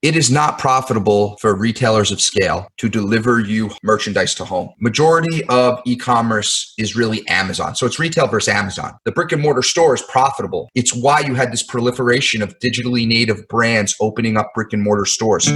It is not profitable for retailers of scale to deliver you merchandise to home. Majority of e-commerce is really Amazon. So it's retail versus Amazon. The brick and mortar store is profitable. It's why you had this proliferation of digitally native brands opening up brick and mortar stores.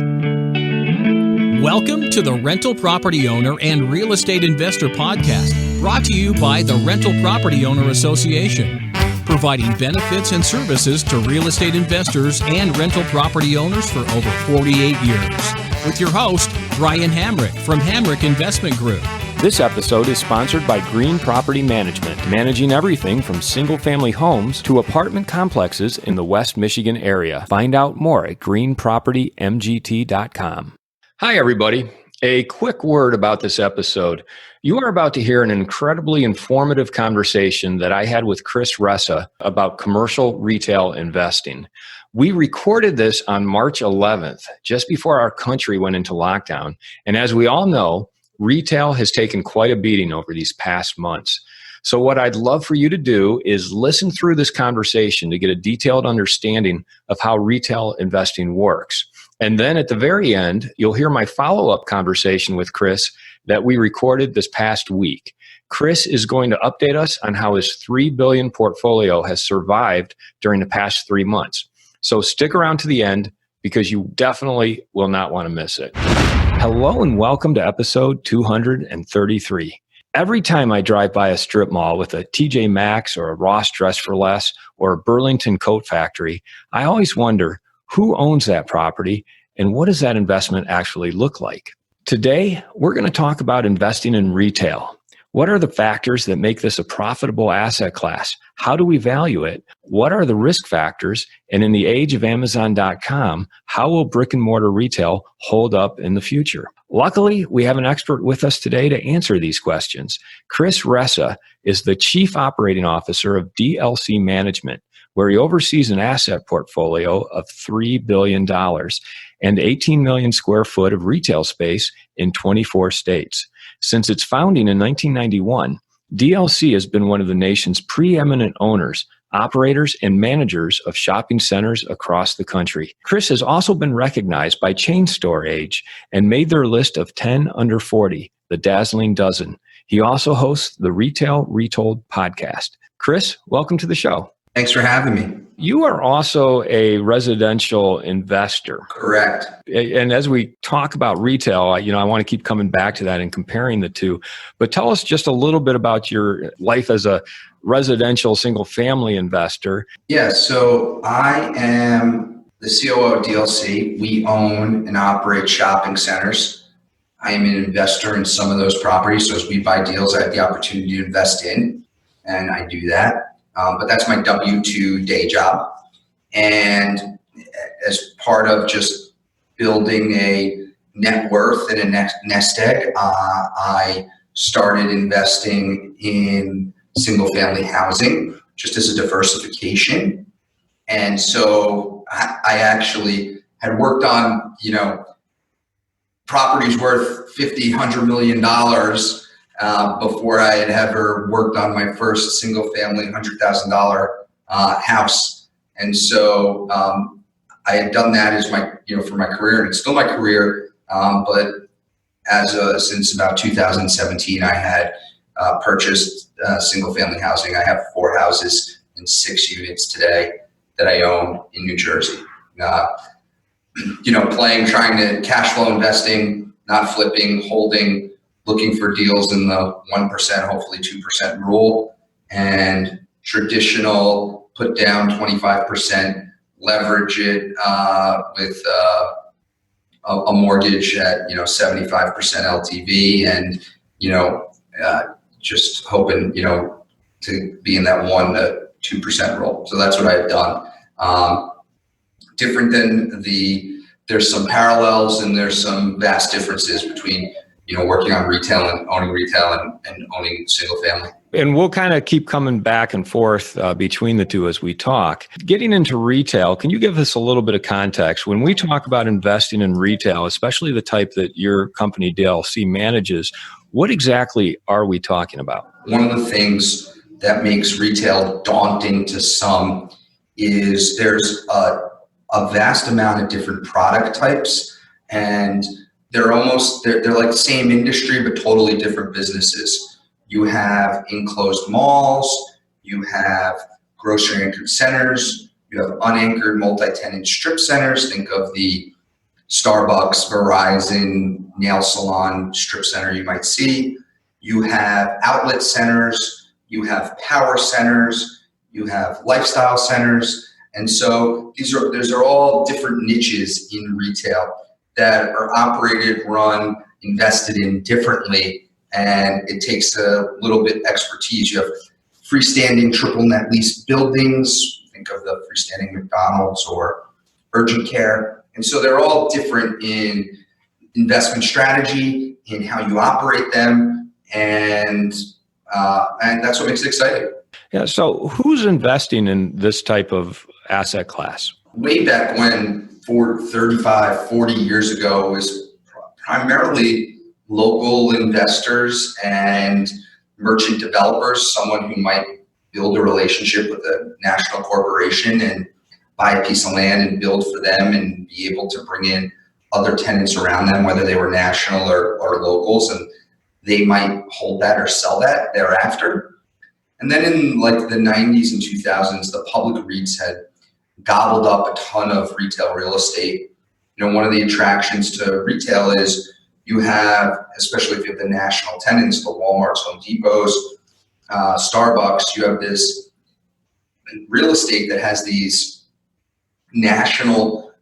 Welcome to the Rental Property Owner and Real Estate Investor Podcast, brought to you by the Rental Property Owner Association, providing benefits and services to real estate investors and rental property owners for over 48 years. With your host, Brian Hamrick from Hamrick Investment Group. This episode is sponsored by Green Property Management, managing everything from single-family homes to apartment complexes in the West Michigan area. Find out more at greenpropertymgt.com. Hi, everybody. A quick word about this episode. You are about to hear an incredibly informative conversation that I had with Chris Ressa about commercial retail investing. We recorded this on March 11th, just before our country went into lockdown. And as we all know, retail has taken quite a beating over these past months. So what I'd love for you to do is listen through this conversation to get a detailed understanding of how retail investing works. And then at the very end, you'll hear my follow-up conversation with Chris that we recorded this past week. Chris is going to update us on how his $3 billion portfolio has survived during the past 3 months. So stick around to the end because you definitely will not want to miss it. Hello and welcome to episode 233. Every time I drive by a strip mall with a TJ Maxx or a Ross Dress for Less or a Burlington Coat Factory, I always wonder, who owns that property, and what does that investment actually look like? Today, we're going to talk about investing in retail. What are the factors that make this a profitable asset class? How do we value it? What are the risk factors? And in the age of Amazon.com, how will brick and mortar retail hold up in the future? Luckily, we have an expert with us today to answer these questions. Chris Ressa is the Chief Operating Officer of DLC Management, where he oversees an asset portfolio of $3 billion and 18 million square foot of retail space in 24 states. Since its founding in 1991, DLC has been one of the nation's preeminent owners, operators, and managers of shopping centers across the country. Chris has also been recognized by Chain Store Age and made their list of 10 under 40, the dazzling dozen. He also hosts the Retail Retold podcast. Chris, welcome to the show. Thanks for having me. You are also a residential investor. Correct. And as we talk about retail, I want to keep coming back to that and comparing the two. But tell us just a little bit about your life as a residential single-family investor. Yeah, so I am the COO of DLC. We own and operate shopping centers. I am an investor in some of those properties. So as we buy deals, I have the opportunity to invest in, and I do that. But that's my W-2 day job. And as part of just building a net worth and a nest egg, I started investing in single family housing just as a diversification. And so I actually had worked on, properties worth $50, $100 million before I had ever worked on my first single family $100,000 house. And so I had done that as my, for my career, and it's still my career. But since about 2017, I had purchased single family housing. I have 4 houses and 6 units today that I own in New Jersey. Trying to cash flow investing, not flipping, holding, looking for deals in the 1%, hopefully 2% rule, and traditional put down 25%, leverage it with a mortgage at 75% LTV, and just hoping to be in that 1 to 2% rule. So that's what I've done. Different than there's some parallels and there's some vast differences between working on retail and owning single family. And we'll kind of keep coming back and forth between the two as we talk. Getting into retail, can you give us a little bit of context? When we talk about investing in retail, especially the type that your company DLC manages, what exactly are we talking about? One of the things that makes retail daunting to some is there's a a vast amount of different product types, and they're like the same industry, but totally different businesses. You have enclosed malls, you have grocery anchored centers, you have unanchored multi-tenant strip centers. Think of the Starbucks, Verizon, nail salon strip center you might see. You have outlet centers, you have power centers, you have lifestyle centers. And so those are all different niches in retail that are operated, run, invested in differently. And it takes a little bit expertise. You have freestanding triple net lease buildings. Think of the freestanding McDonald's or urgent care. And so they're all different in investment strategy, in how you operate them. And that's what makes it exciting. Yeah. So who's investing in this type of asset class? Way back when, 35, 40 years ago, it was primarily local investors and merchant developers, someone who might build a relationship with a national corporation and buy a piece of land and build for them and be able to bring in other tenants around them, whether they were national or locals, and they might hold that or sell that thereafter. And then in like the 90s and 2000s, the public REITs had gobbled up a ton of retail real estate. You know, one of the attractions to retail is you have, especially if you have the national tenants, the Walmarts, Home Depots, Starbucks, you have this real estate that has these national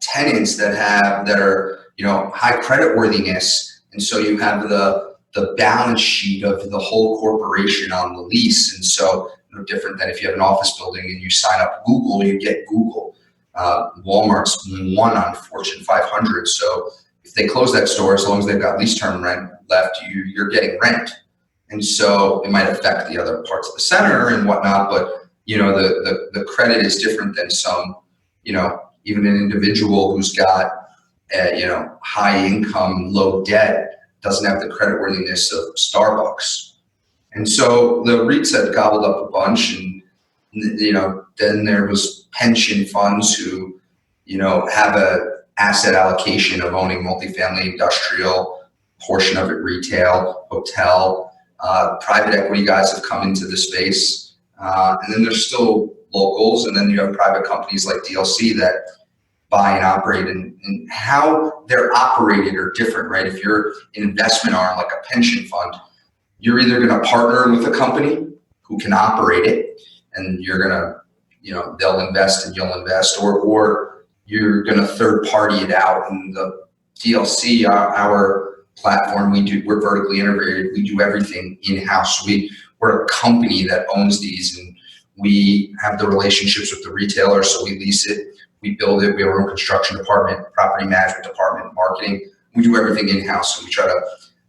tenants that are, you know, high credit worthiness. And so you have the balance sheet of the whole corporation on the lease. And so no different than if you have an office building and you sign up Google, you get Google. Walmart's one on Fortune 500. So if they close that store, as long as they've got lease term rent left, you're getting rent. And so it might affect the other parts of the center and whatnot, but you know, the credit is different than some, you know, even an individual who's got, you know, high income, low debt, doesn't have the credit worthiness of Starbucks. And so the REITs had gobbled up a bunch, and, you know, then there was pension funds who, you know, have a asset allocation of owning multifamily, industrial, portion of it retail, hotel. Private equity guys have come into the space. And then there's still locals, and then you have private companies like DLC that buy and operate, and how they're operated are different, right? If you're an investment arm like a pension fund, you're either going to partner with a company who can operate it, and you're going to, you know, they'll invest and you'll invest, or you're going to third party it out. And the DLC, our platform, we're vertically integrated. We do everything in-house. We're a company that owns these, and we have the relationships with the retailers. So we lease it, we build it. We have our own construction department, property management department, marketing. We do everything in-house. And we try to,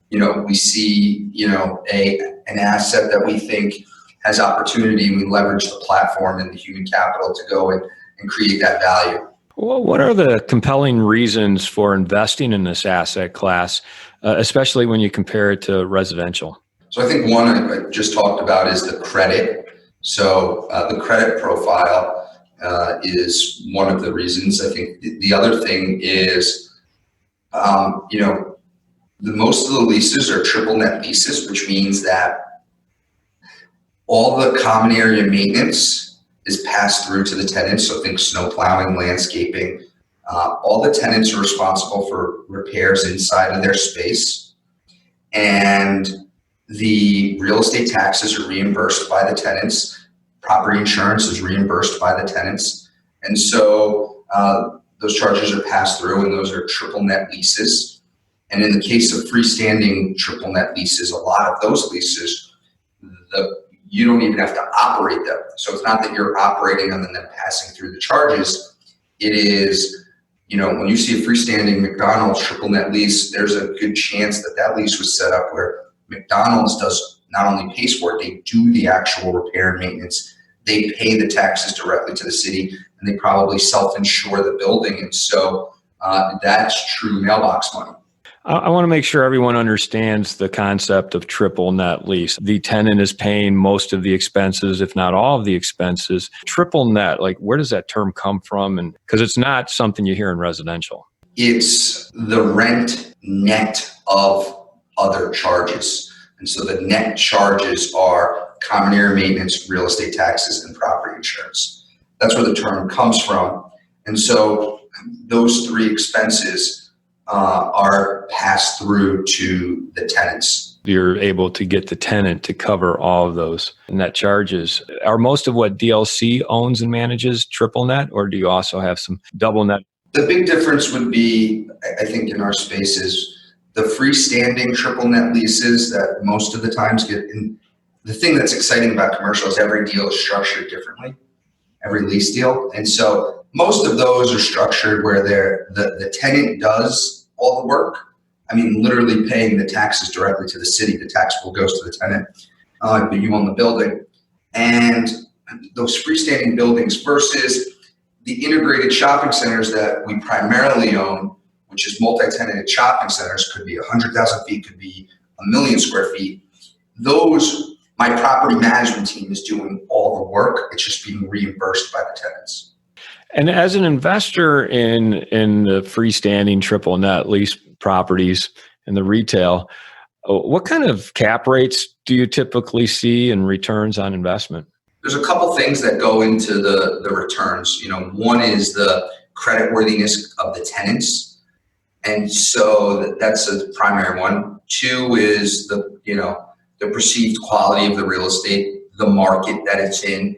you know, we see, you know, an asset that we think has opportunity, and we leverage the platform and the human capital to go and create that value. Well, what are the compelling reasons for investing in this asset class, especially when you compare it to residential? So I think one I just talked about is the credit. So the credit profile is one of the reasons. I think the other thing is, you know, most of the leases are triple net leases, which means that all the common area maintenance is passed through to the tenants. So think snow plowing, landscaping. All the tenants are responsible for repairs inside of their space, and the real estate taxes are reimbursed by the tenants. Property insurance is reimbursed by the tenants. And so those charges are passed through, and those are triple net leases. And in the case of freestanding triple net leases, a lot of those leases, you don't even have to operate them. So it's not that you're operating them and then passing through the charges. It is, you know, when you see a freestanding McDonald's triple net lease, there's a good chance that that lease was set up where McDonald's does not only pays for it, they do the actual repair and maintenance. They pay the taxes directly to the city, and they probably self-insure the building. And so that's true mailbox money. I want to make sure everyone understands the concept of triple net lease. The tenant is paying most of the expenses, if not all of the expenses. Triple net, like where does that term come from? And because it's not something you hear in residential. It's the rent net of other charges. And so the net charges are common area maintenance, real estate taxes, and property insurance. That's where the term comes from. And so those three expenses are passed through to the tenants. You're able to get the tenant to cover all of those net charges. Are most of what DLC owns and manages triple net, or do you also have some double net? The big difference would be, I think, in our spaces, the freestanding triple net leases that most of the times get in. The thing that's exciting about commercial is every deal is structured differently, every lease deal. And so most of those are structured where the tenant does all the work. I mean, literally paying the taxes directly to the city. The tax bill goes to the tenant, but you own the building. And those freestanding buildings versus the integrated shopping centers that we primarily own, which is multi-tenanted shopping centers, could be 100,000 feet, could be 1 million square feet. Those, my property management team is doing all the work. It's just being reimbursed by the tenants. And as an investor in the freestanding triple net lease properties and the retail, what kind of cap rates do you typically see in returns on investment? There's a couple things that go into the returns. One is the creditworthiness of the tenants. And so that's a primary one. Two is the perceived quality of the real estate, the market that it's in.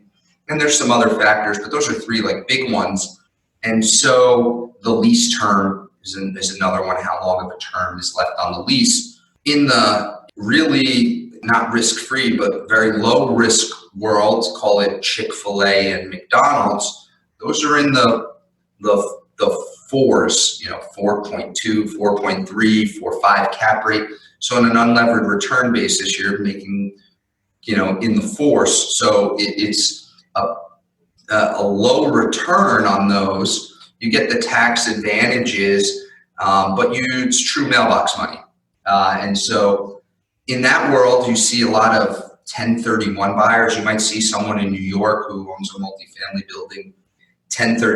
And there's some other factors, but those are three big ones. And so the lease term is another one, how long of a term is left on the lease. In the really not risk-free, but very low risk world, call it Chick-fil-A and McDonald's, those are in the fours, 4.2, 4.3, 4.5 cap rate. So on an unlevered return basis, you're making, in the fours. So it's a low return on those. You get the tax advantages, but it's true mailbox money. And so in that world, you see a lot of 1031 buyers. You might see someone in New York who owns a multifamily building,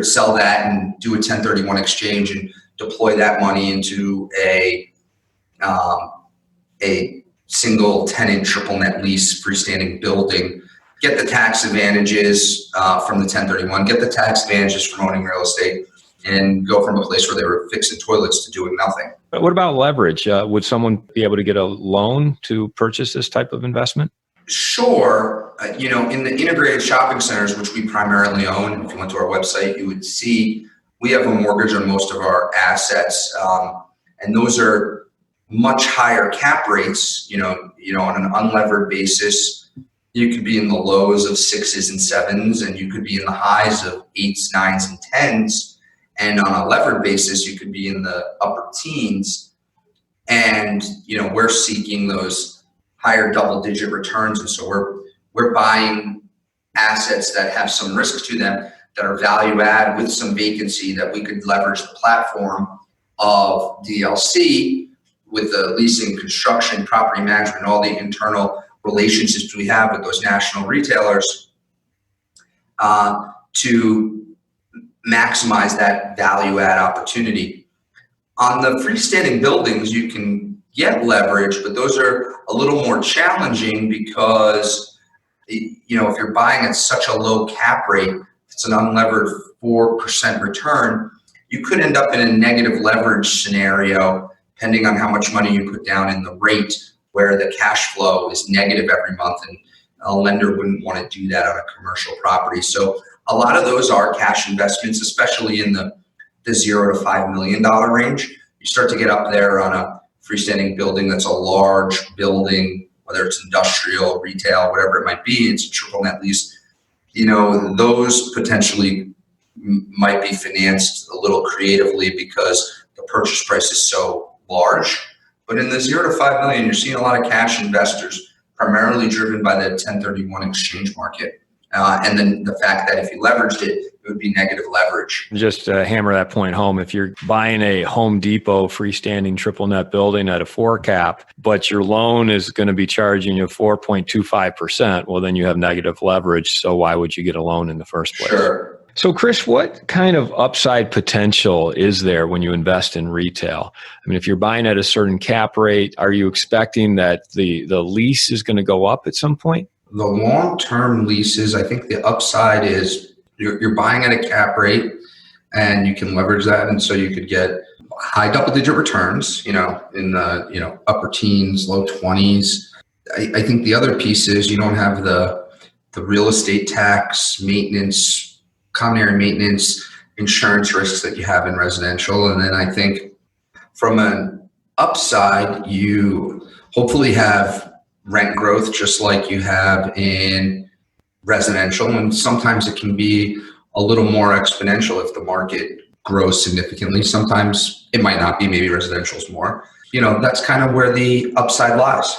sell that and do a 1031 exchange and deploy that money into a single tenant triple net lease freestanding building. Get the tax advantages from the 1031, get the tax advantages from owning real estate, and go from a place where they were fixing toilets to doing nothing. But what about leverage? Would someone be able to get a loan to purchase this type of investment? Sure. In the integrated shopping centers, which we primarily own, if you went to our website, you would see we have a mortgage on most of our assets, and those are much higher cap rates. On an unlevered basis, you could be in the lows of 6s and 7s, and you could be in the highs of 8s, 9s, and 10s. And on a levered basis, you could be in the upper teens. And we're seeking those higher double-digit returns, and so we're buying assets that have some risk to them, that are value add with some vacancy, that we could leverage the platform of DLC with the leasing, construction, property management, all the internal relationships we have with those national retailers to maximize that value add opportunity. On the freestanding buildings, you can get leverage, but those are a little more challenging because, if you're buying at such a low cap rate, it's an unlevered 4% return, you could end up in a negative leverage scenario, depending on how much money you put down in the rate, where the cash flow is negative every month, and a lender wouldn't want to do that on a commercial property. So a lot of those are cash investments, especially in the $0 to $5 million range. You start to get up there on a freestanding building that's a large building, whether it's industrial, retail, whatever it might be, it's a triple net lease. Those potentially might be financed a little creatively because the purchase price is so large. But in the $0 to $5 million, you're seeing a lot of cash investors, primarily driven by the 1031 exchange market. And then the fact that if you leveraged it, it would be negative leverage. Just to hammer that point home, if you're buying a Home Depot freestanding triple net building at a 4 cap, but your loan is going to be charging you 4.25%, well, then you have negative leverage. So why would you get a loan in the first place? Sure. So, Chris, what kind of upside potential is there when you invest in retail? I mean, if you're buying at a certain cap rate, are you expecting that the lease is going to go up at some point? The long-term leases, I think the upside is you're buying at a cap rate and you can leverage that. And so you could get high double-digit returns, in the, upper teens, low 20s. I think the other piece is you don't have the real estate tax, maintenance, common area maintenance, insurance risks that you have in residential. And then I think from an upside, you hopefully have rent growth just like you have in residential. And sometimes it can be a little more exponential if the market grows significantly. Sometimes it might not be, maybe residential is more. That's kind of where the upside lies.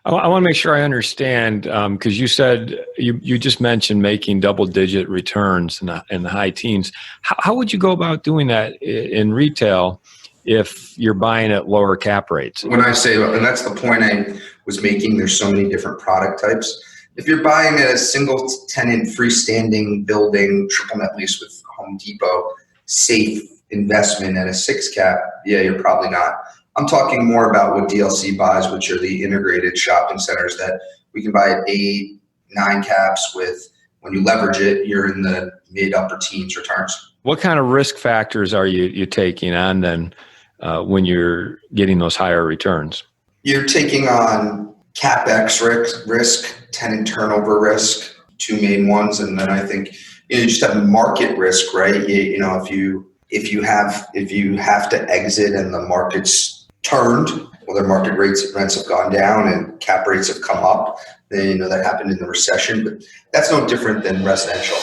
I want to make sure I understand, because you said you just mentioned making double-digit returns in the high teens. How would you go about doing that in retail if you're buying at lower cap rates? When I say, and that's the point I was making, there's so many different product types. If you're buying at a single tenant freestanding building, triple net lease with Home Depot, safe investment at a 6 cap, yeah, you're probably not. I'm talking more about what DLC buys, which are the integrated shopping centers that we can buy at 8, 9 caps with. When you leverage it, you're in the mid upper teens returns. What kind of risk factors are you taking on then when you're getting those higher returns? You're taking on CapEx risk, tenant turnover risk, 2 main ones. And then I think you just have market risk, right? If you have to exit and the market's turned, well, their market rents have gone down and cap rates have come up. Then, that happened in the recession, but that's no different than residential.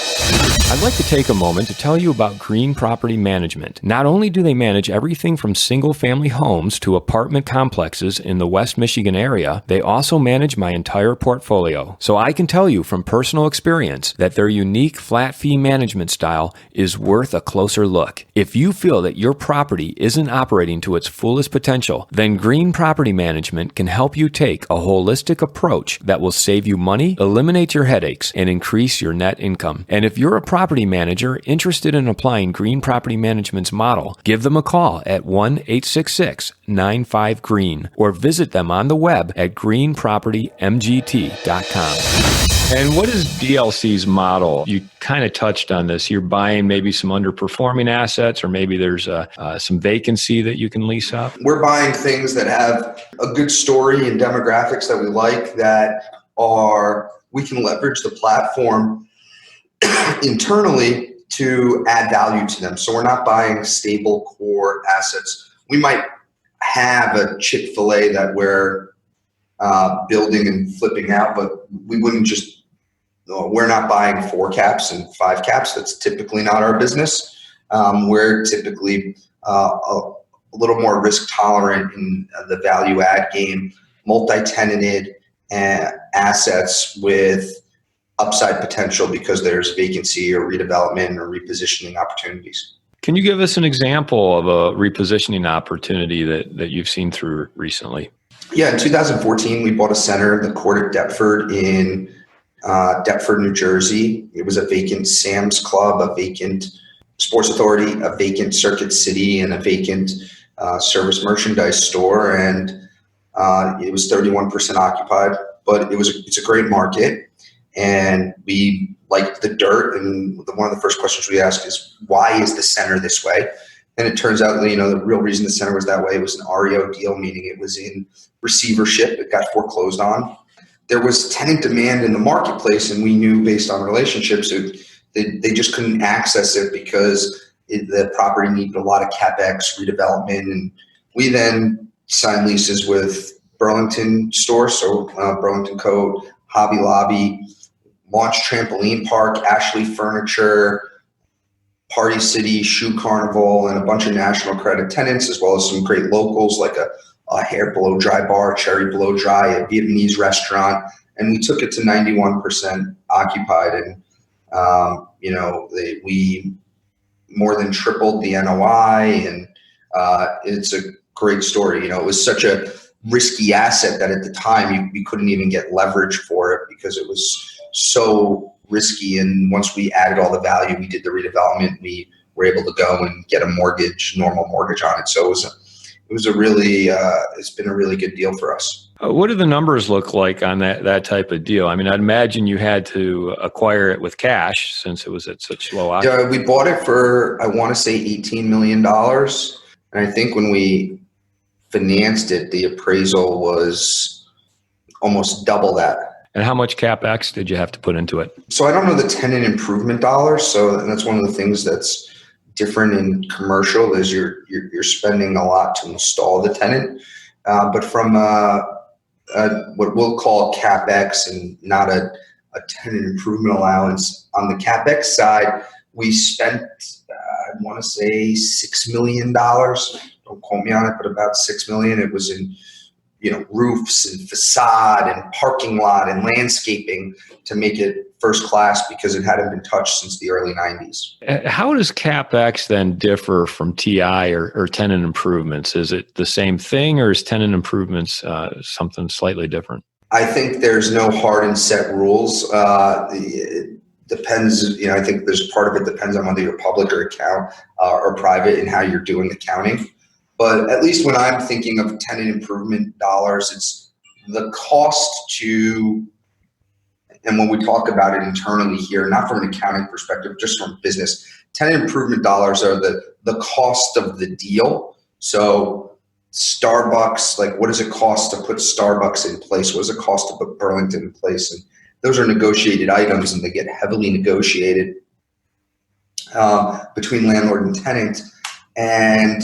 I'd like to take a moment to tell you about Green Property Management. Not only do they manage everything from single-family homes to apartment complexes in the West Michigan area, they also manage my entire portfolio. So I can tell you from personal experience that their unique flat fee management style is worth a closer look. If you feel that your property isn't operating to its fullest potential, then Green Property Management can help you take a holistic approach that will save you money, eliminate your headaches, and increase your net income. And if you're a property manager interested in applying Green Property Management's model, give them a call at 1-866-95-GREEN or visit them on the web at greenpropertymgt.com. And what is DLC's model? You kind of touched on this. You're buying maybe some underperforming assets, or maybe there's some vacancy that you can lease up. We're buying things that have a good story and demographics that we like, we can leverage the platform internally to add value to them. So we're not buying stable core assets. We might have a Chick-fil-A that we're building and flipping out, but we're not buying 4 caps and 5 caps. That's typically not our business. We're typically a little more risk tolerant in the value add game, multi-tenanted assets with upside potential because there's vacancy or redevelopment or repositioning opportunities. Can you give us an example of a repositioning opportunity that you've seen through recently? Yeah, in 2014, we bought a center, the Court at Deptford in Deptford, New Jersey. It was a vacant Sam's Club, a vacant Sports Authority, a vacant Circuit City, and a vacant service merchandise store. And it was 31% occupied, but it's a great market. And we liked the dirt. And one of the first questions we asked is, why is the center this way? And it turns out, the real reason the center was that way was an REO deal, meaning it was in receivership. It got foreclosed on. There was tenant demand in the marketplace, and we knew based on relationships, they just couldn't access it because the property needed a lot of CapEx redevelopment. And we then signed leases with Burlington stores, so Burlington Coat, Hobby Lobby, Launch Trampoline Park, Ashley Furniture, Party City, Shoe Carnival, and a bunch of national credit tenants, as well as some great locals like a hair blow dry bar, Cherry Blow Dry, a Vietnamese restaurant. And we took it to 91% occupied. And we more than tripled the NOI, and it's a great story. It was such a risky asset that at the time you couldn't even get leverage for it because it was so risky. And once we added all the value, we did the redevelopment, we were able to go and get a normal mortgage on it. So it's been a really good deal for us. What do the numbers look like on that type of deal? I mean, I'd imagine you had to acquire it with cash since it was at such low occupancy. Yeah, we bought it for, I want to say $18 million. And I think when we financed it, the appraisal was almost double that. And how much CapEx did you have to put into it? So I don't know the tenant improvement dollars. So that's one of the things that's different in commercial is you're spending a lot to install the tenant. But from what we'll call CapEx and not a tenant improvement allowance, on the CapEx side, we spent, I want to say $6 million. Don't quote me on it, but about $6 million. It was in, roofs and facade and parking lot and landscaping to make it first class because it hadn't been touched since the early 90s. How does CapEx then differ from TI or tenant improvements? Is it the same thing, or is tenant improvements something slightly different? I think there's no hard and set rules. It depends. I think there's part of it depends on whether you're public or account or private and how you're doing accounting. But at least when I'm thinking of tenant improvement dollars, it's the cost to, and when we talk about it internally here, not from an accounting perspective, just from business, tenant improvement dollars are the cost of the deal. So Starbucks, like what does it cost to put Starbucks in place? What does it cost to put Burlington in place? And those are negotiated items, and they get heavily negotiated between landlord and tenant. And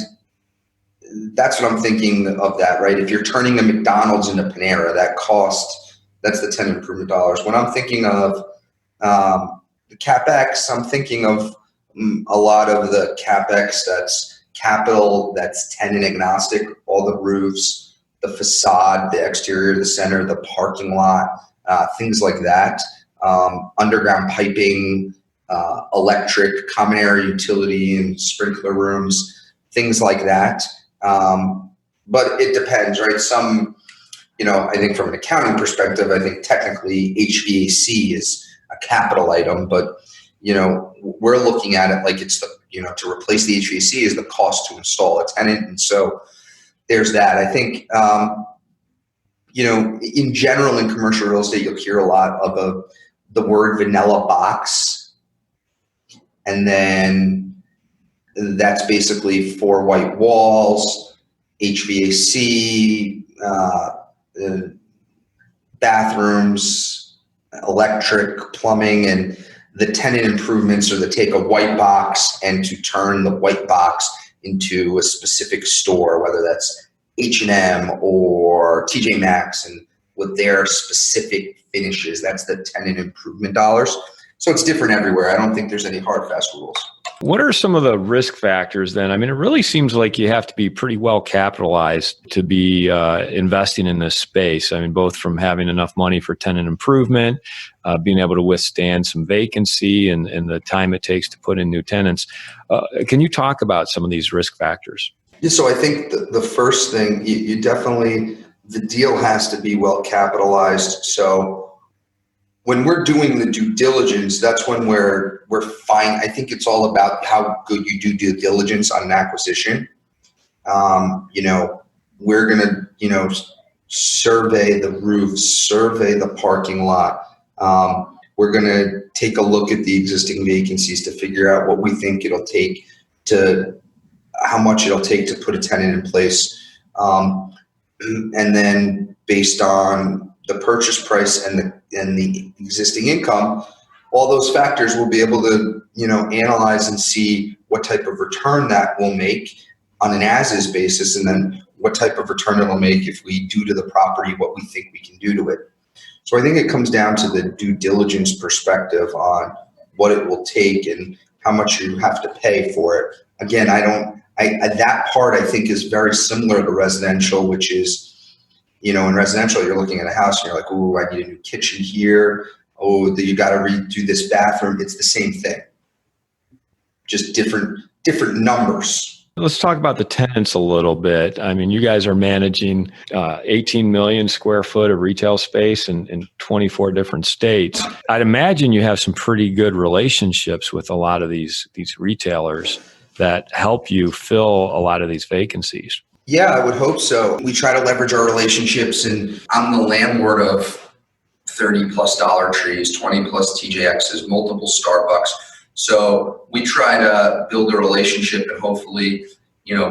that's what I'm thinking of that, right? If you're turning a McDonald's into Panera, that's the tenant improvement dollars. When I'm thinking of the CapEx, I'm thinking of a lot of the CapEx that's capital, that's tenant agnostic, all the roofs, the facade, the exterior, the center, the parking lot, things like that. Underground piping, electric, common area utility and sprinkler rooms, things like that. But it depends, right? Some, I think from an accounting perspective, I think technically HVAC is a capital item, but, we're looking at it like it's the, to replace the HVAC is the cost to install a tenant. And so there's that. I think, in general in commercial real estate, you'll hear a lot of the word vanilla box. And then that's basically 4 white walls, HVAC, bathrooms, electric, plumbing, and the tenant improvements are to take a white box and to turn the white box into a specific store, whether that's H&M or TJ Maxx, and with their specific finishes. That's the tenant improvement dollars. So it's different everywhere. I don't think there's any hard, fast rules. What are some of the risk factors then? I mean, it really seems like you have to be pretty well capitalized to be investing in this space. I mean, both from having enough money for tenant improvement, being able to withstand some vacancy and the time it takes to put in new tenants. Can you talk about some of these risk factors? Yeah, so I think the first thing, you definitely, the deal has to be well capitalized. So when we're doing the due diligence, that's when we're fine. I think it's all about how good you do due diligence on an acquisition. We're going to, survey the roofs, survey the parking lot. We're going to take a look at the existing vacancies to figure out what we think it'll take how much it'll take to put a tenant in place. And then based on the purchase price and the existing income, all those factors will be able to, analyze and see what type of return that will make on an as-is basis, and then what type of return it will make if we do to the property what we think we can do to it. So I think it comes down to the due diligence perspective on what it will take and how much you have to pay for it. Again, that part I think is very similar to residential, which is, in residential, you're looking at a house and you're like, ooh, I need a new kitchen here. oh, you got to redo this bathroom. It's the same thing, just different numbers. Let's talk about the tenants a little bit. I mean, you guys are managing 18 million square foot of retail space in 24 different states. I'd imagine you have some pretty good relationships with a lot of these retailers that help you fill a lot of these vacancies. Yeah, I would hope so. We try to leverage our relationships, and I'm the landlord of 30 plus Dollar Trees, 20 plus TJXs, multiple Starbucks. So we try to build a relationship and hopefully,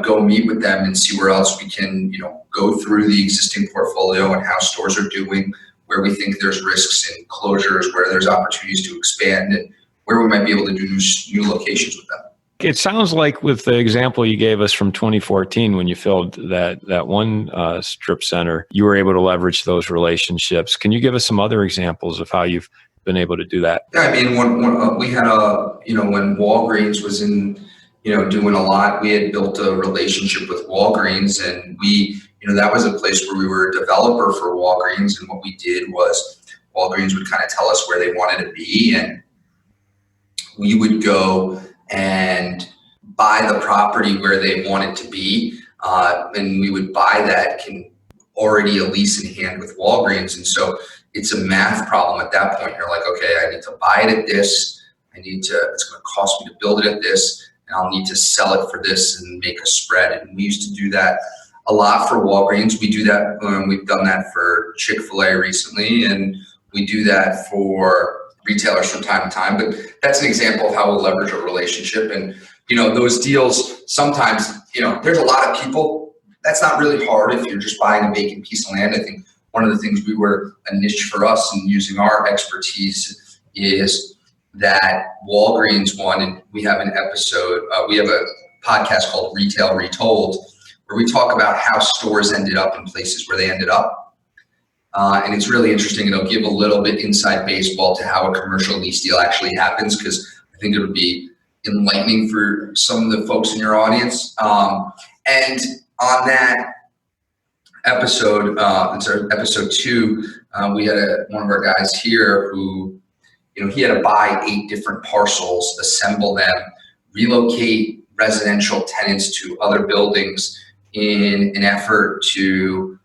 go meet with them and see where else we can, go through the existing portfolio and how stores are doing, where we think there's risks and closures, where there's opportunities to expand, and where we might be able to do new locations with them. It sounds like with the example you gave us from 2014, when you filled that one strip center, you were able to leverage those relationships. Can you give us some other examples of how you've been able to do that? Yeah, I mean, when we had when Walgreens was in, doing a lot, we had built a relationship with Walgreens, and we, that was a place where we were a developer for Walgreens. And what we did was Walgreens would kind of tell us where they wanted to be, and we would go and buy the property where they wanted to be. And we would buy that already a lease in hand with Walgreens. And so it's a math problem at that point. You're like, okay, I need to buy it at this. It's going to cost me to build it at this, and I'll need to sell it for this and make a spread. And we used to do that a lot for Walgreens. We do that. We've done that for Chick-fil-A recently, and we do that for retailers from time to time. But that's an example of how we'll leverage a relationship. And, those deals, sometimes, there's a lot of people. That's not really hard if you're just buying a vacant piece of land. I think one of the things a niche for us in using our expertise is that Walgreens one, and we have an episode, we have a podcast called Retail Retold, where we talk about how stores ended up in places where they ended up. And it's really interesting. It'll give a little bit inside baseball to how a commercial lease deal actually happens, because I think it would be enlightening for some of the folks in your audience. And on that episode, it's our episode 2, we had one of our guys here who, he had to buy 8 different parcels, assemble them, relocate residential tenants to other buildings in an effort to,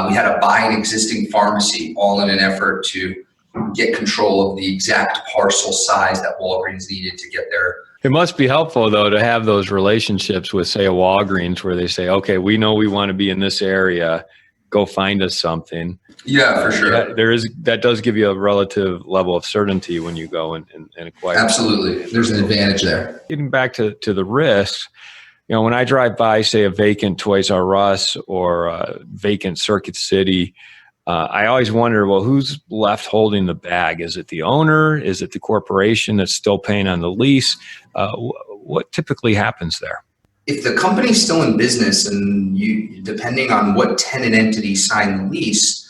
we had to buy an existing pharmacy, all in an effort to get control of the exact parcel size that Walgreens needed to get there. It must be helpful, though, to have those relationships with, say, a Walgreens, where they say, okay, we know we want to be in this area, go find us something. Yeah, for sure. That does give you a relative level of certainty when you go and acquire. Absolutely. There's an advantage there. Getting back to the risks, when I drive by, say, a vacant Toys R Us or a vacant Circuit City, I always wonder, well, who's left holding the bag? Is it the owner? Is it the corporation that's still paying on the lease? What typically happens there? If the company's still in business, and depending on what tenant entity signed the lease,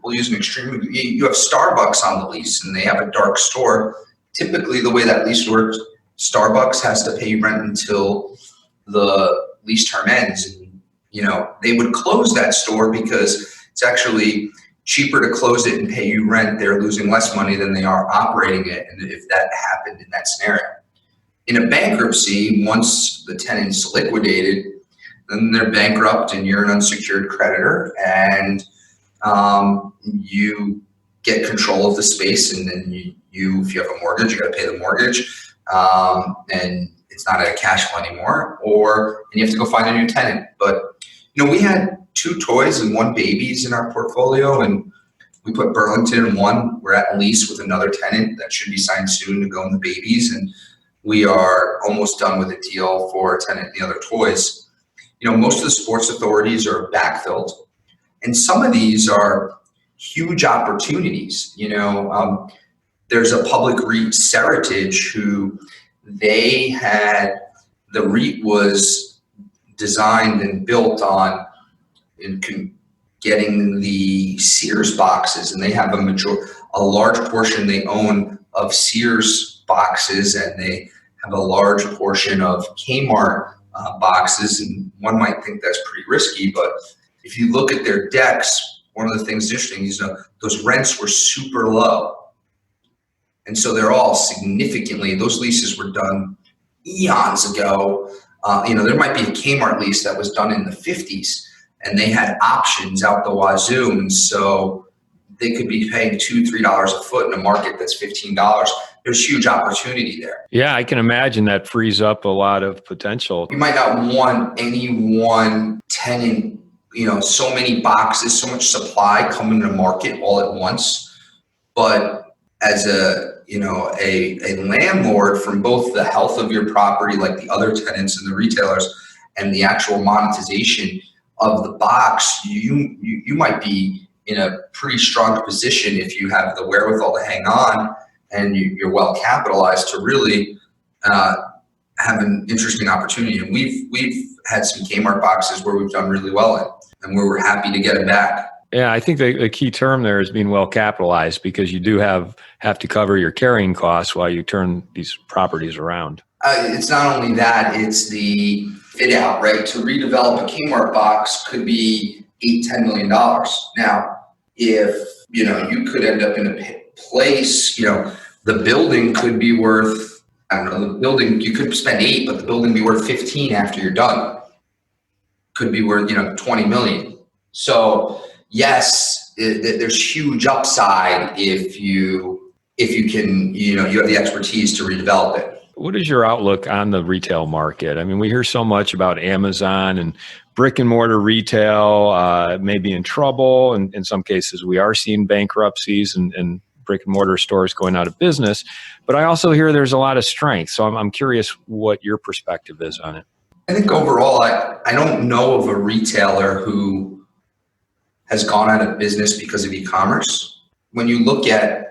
we'll use an extreme, you have Starbucks on the lease and they have a dark store. Typically, the way that lease works, Starbucks has to pay you rent until the lease term ends. And, they would close that store because it's actually cheaper to close it and pay you rent. They're losing less money than they are operating it. And if that happened in that scenario, in a bankruptcy, once the tenant's liquidated, then they're bankrupt and you're an unsecured creditor, and you get control of the space. And then if you have a mortgage, you got to pay the mortgage, and it's not at a cash flow anymore, and you have to go find a new tenant. But we had 2 toys and 1 babies in our portfolio, and we put Burlington in one. We're at lease with another tenant that should be signed soon to go in the babies, and we are almost done with a deal for a tenant in the other toys. Most of the sports authorities are backfilled, and some of these are huge opportunities. There's a public REIT, Seritage, who the REIT was designed and built on getting the Sears boxes, and they have a large portion they own of Sears boxes, and they have a large portion of Kmart boxes. And one might think that's pretty risky, but if you look at their decks, one of the things interesting is those rents were super low. And so they're all significantly, those leases were done eons ago. There might be a Kmart lease that was done in the 50s and they had options out the wazoo. And so they could be paying $2, $3 a foot in a market that's $15. There's huge opportunity there. Yeah, I can imagine that frees up a lot of potential. You might not want any one tenant, so many boxes, so much supply coming to market all at once. But as a landlord, from both the health of your property, like the other tenants and the retailers, and the actual monetization of the box, you might be in a pretty strong position if you have the wherewithal to hang on and you're well capitalized to really have an interesting opportunity. And we've had some Kmart boxes where we've done really well in, and where we're happy to get them back. Yeah, I think the key term there is being well capitalized, because you do have to cover your carrying costs while you turn these properties around. It's not only that, it's the fit out, right? To redevelop a Kmart box could be $8-10 million. Now, if you could end up in a place, the building could be worth, I don't know, the building, you could spend 8, but the building be worth 15 after you're done. Could be worth, 20 million. So yes, there's huge upside if you can, you have the expertise to redevelop it. What is your outlook on the retail market? I mean, we hear so much about Amazon and brick and mortar retail may be in trouble. And in some cases, we are seeing bankruptcies and brick and mortar stores going out of business. But I also hear there's a lot of strength. So I'm curious what your perspective is on it. I think overall, I don't know of a retailer who has gone out of business because of e-commerce. When you look at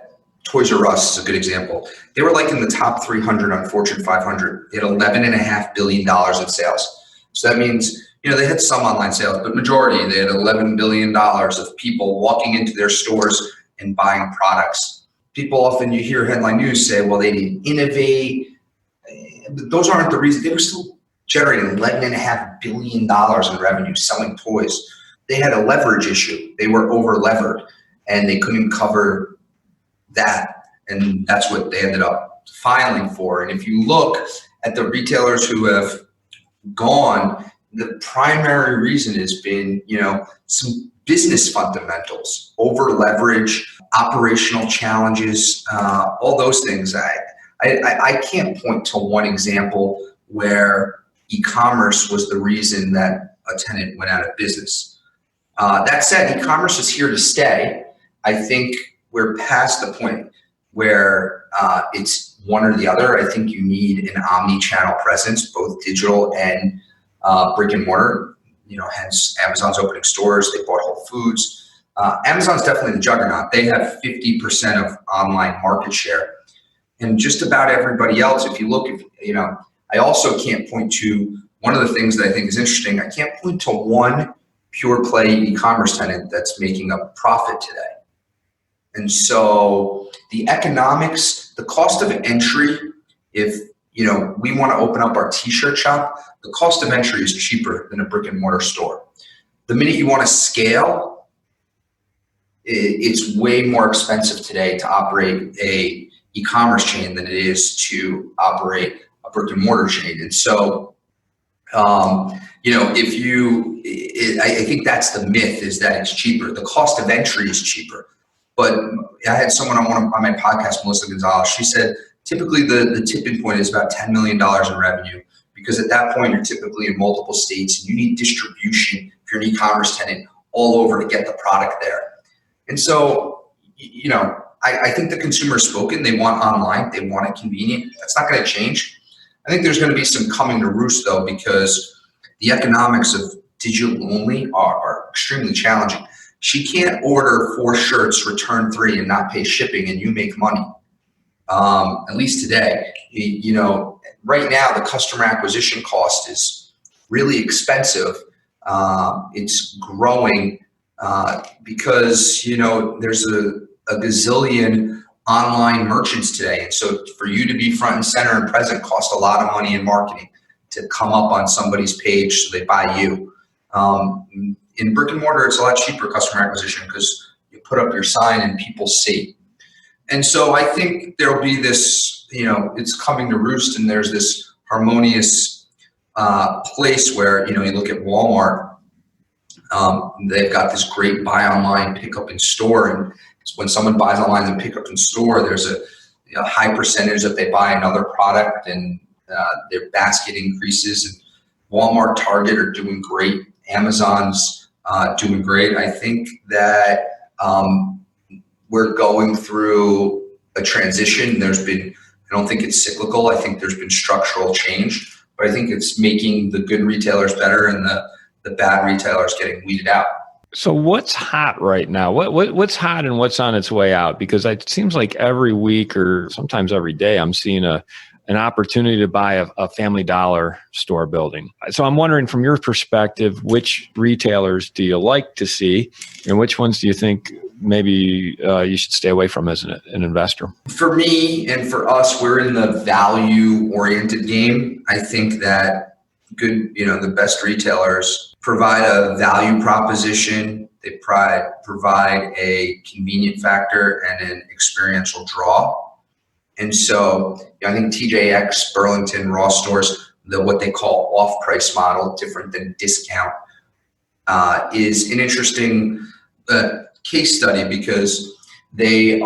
Toys R Us is a good example. They were like in the top 300 on Fortune 500. They had $11.5 billion in sales. So that means, they had some online sales, but majority, they had $11 billion of people walking into their stores and buying products. People often, you hear headline news say, well, they didn't innovate. Those aren't the reasons. They were still generating $11.5 billion in revenue selling toys. They had a leverage issue. They were over levered and they couldn't cover that. And that's what they ended up filing for. And if you look at the retailers who have gone, the primary reason has been, some business fundamentals, over leverage, operational challenges, all those things. I can't point to one example where e-commerce was the reason that a tenant went out of business. That said, e-commerce is here to stay. I think we're past the point where it's one or the other. I think you need an omni-channel presence, both digital and brick and mortar. Hence Amazon's opening stores. They bought Whole Foods. Amazon's definitely the juggernaut. They have 50% of online market share. And just about everybody else, if you look, I also can't point to one of the things that I think is interesting. I can't point to one pure play e-commerce tenant that's making a profit today. And so the economics, the cost of entry, if we want to open up our t-shirt shop, the cost of entry is cheaper than a brick and mortar store. The minute you want to scale, it's way more expensive today to operate a e-commerce chain than it is to operate a brick and mortar chain. And so, I think that's the myth, is that it's cheaper. The cost of entry is cheaper. But I had someone on my podcast, Melissa Gonzalez. She said typically the tipping point is about $10 million in revenue, because at that point you're typically in multiple states and you need distribution if you're an e-commerce tenant all over to get the product there. And so, I think the consumer has spoken. They want online. They want it convenient. That's not going to change. I think there's going to be some coming to roost though, because the economics of digital only are extremely challenging. She can't order 4 shirts, return 3, and not pay shipping, and you make money. At least today, right now the customer acquisition cost is really expensive. It's growing because there's a gazillion online merchants today, and so for you to be front and center and present costs a lot of money in marketing to come up on somebody's page so they buy you. In brick and mortar, it's a lot cheaper customer acquisition because you put up your sign and people see. And so I think there'll be this, it's coming to roost, and there's this harmonious place where, you look at Walmart, they've got this great buy online, pick up in store. And when someone buys online and pick up in store, there's a high percentage that they buy another product, and their basket increases. And Walmart, Target are doing great. Amazon's doing great. I think that we're going through a transition. I don't think it's cyclical. I think there's been structural change, but I think it's making the good retailers better and the bad retailers getting weeded out. So what's hot right now? What's hot and what's on its way out? Because it seems like every week or sometimes every day I'm seeing an opportunity to buy a Family Dollar store building. So I'm wondering, from your perspective, which retailers do you like to see, and which ones do you think maybe you should stay away from as an investor? For me and for us, we're in the value-oriented game. I think that the best retailers provide a value proposition. They provide a convenient factor and an experiential draw. And so I think TJX, Burlington, Ross stores, what they call off-price model, different than discount, is an interesting case study, because they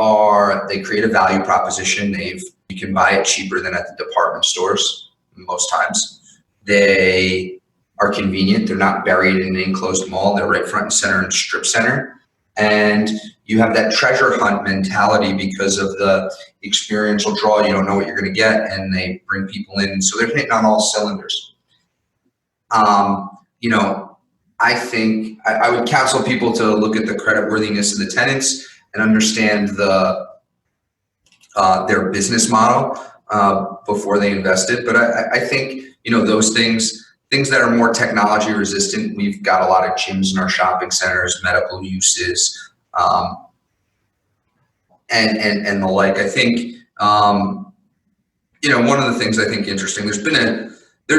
create a value proposition. You can buy it cheaper than at the department stores most times. They are convenient. They're not buried in an enclosed mall. They're right front and center in strip center. And you have that treasure hunt mentality because of the experiential draw. You don't know what you're going to get, and they bring people in. So they're hitting on all cylinders. I think I would counsel people to look at the creditworthiness of the tenants and understand their business model before they invested. But I think, those things that are more technology resistant. We've got a lot of gyms in our shopping centers, medical uses, and the like. I think, one of the things I think interesting, there's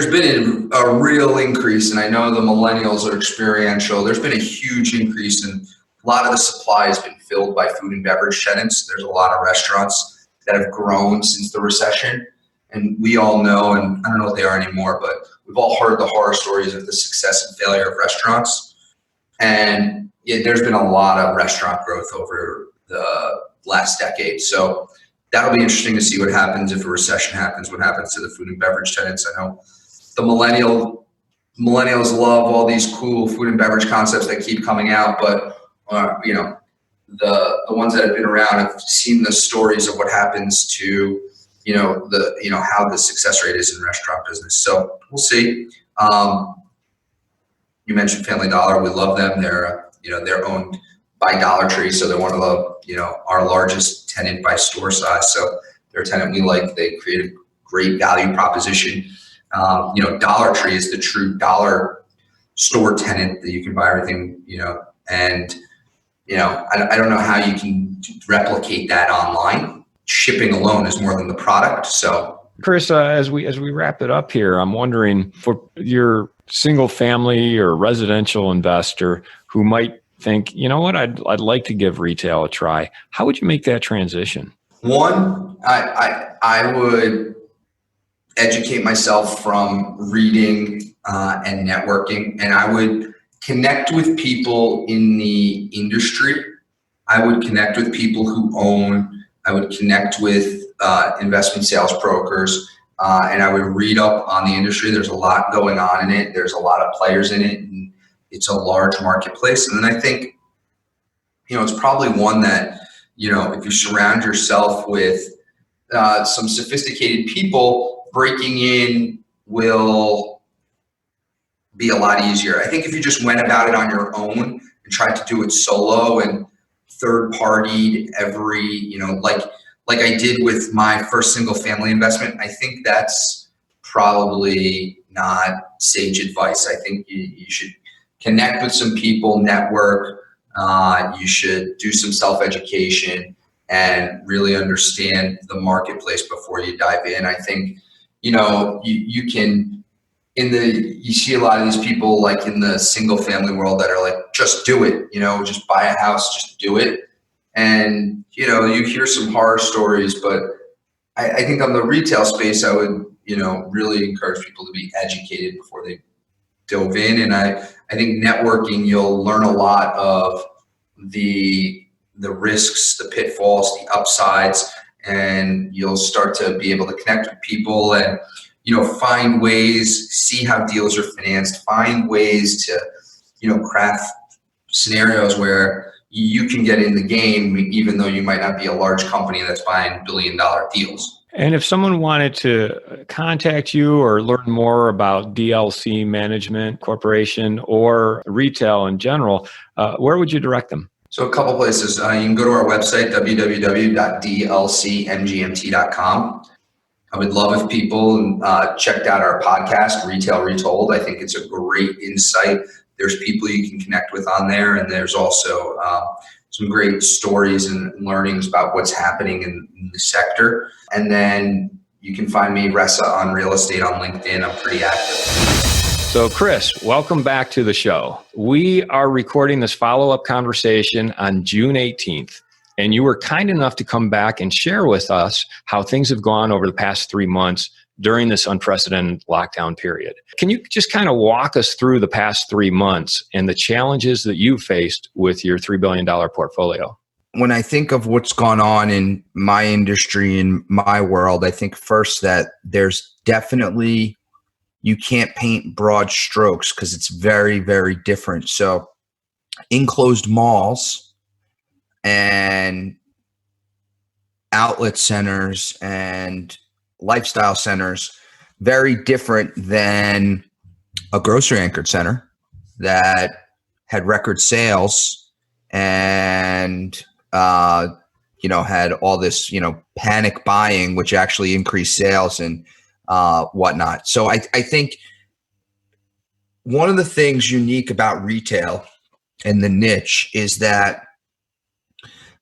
been a real increase, and I know the millennials are experiential. There's been a huge increase, and a lot of the supply has been filled by food and beverage tenants. There's a lot of restaurants that have grown since the recession. And we all know, and I don't know what they are anymore, but we've all heard the horror stories of the success and failure of restaurants. And there's been a lot of restaurant growth over the last decade. So that'll be interesting to see what happens if a recession happens, what happens to the food and beverage tenants. I know the millennials love all these cool food and beverage concepts that keep coming out, but the ones that have been around have seen the stories of what happens to how the success rate is in restaurant business. So we'll see. You mentioned Family Dollar. We love them. They're owned by Dollar Tree, so they're one of our largest tenant by store size. So they're a tenant we like. They create a great value proposition. Dollar Tree is the true dollar store tenant that you can buy everything, and I don't know how you can replicate that online. Shipping alone is more than the product. So, Chris, as we wrap it up here, I'm wondering, for your single family or residential investor who might think, I'd like to give retail a try, how would you make that transition? One, I would educate myself from reading and networking, and I would connect with people in the industry. I would connect with people who own. I would connect with investment sales brokers, and I would read up on the industry. There's a lot going on in it. There's a lot of players in it, and it's a large marketplace. And then I think, it's probably one that, if you surround yourself with some sophisticated people, breaking in will be a lot easier. I think if you just went about it on your own and tried to do it solo and third-partied every, like I did with my first single-family investment, I think that's probably not sage advice. I think you should connect with some people, network. You should do some self-education and really understand the marketplace before you dive in. I think, you can, you see a lot of these people like in the single family world that are like, just do it, just buy a house, just do it. And, you hear some horror stories, but I think on the retail space, I would, really encourage people to be educated before they dove in. And I think networking, you'll learn a lot of the risks, the pitfalls, the upsides, and you'll start to be able to connect with people and, find ways, see how deals are financed, find ways to, craft scenarios where you can get in the game, even though you might not be a large company that's buying billion-dollar deals. And if someone wanted to contact you or learn more about DLC Management Corporation or retail in general, where would you direct them? So a couple places. You can go to our website, www.dlcmgmt.com. I would love if people checked out our podcast, Retail Retold. I think it's a great insight. There's people you can connect with on there, and there's also some great stories and learnings about what's happening in the sector. And then you can find me, Ressa, on real estate on LinkedIn. I'm pretty active. So Chris, welcome back to the show. We are recording this follow-up conversation on June 18th, and you were kind enough to come back and share with us how things have gone over the past 3 months during this unprecedented lockdown period. Can you just kind of walk us through the past 3 months and the challenges that you faced with your $3 billion portfolio? When I think of what's gone on in my industry, in my world, I think first that there's definitely, you can't paint broad strokes because it's very, very different. So enclosed malls and outlet centers and lifestyle centers, very different than a grocery anchored center that had record sales and had all this panic buying, which actually increased sales and whatnot. So I think one of the things unique about retail and the niche is that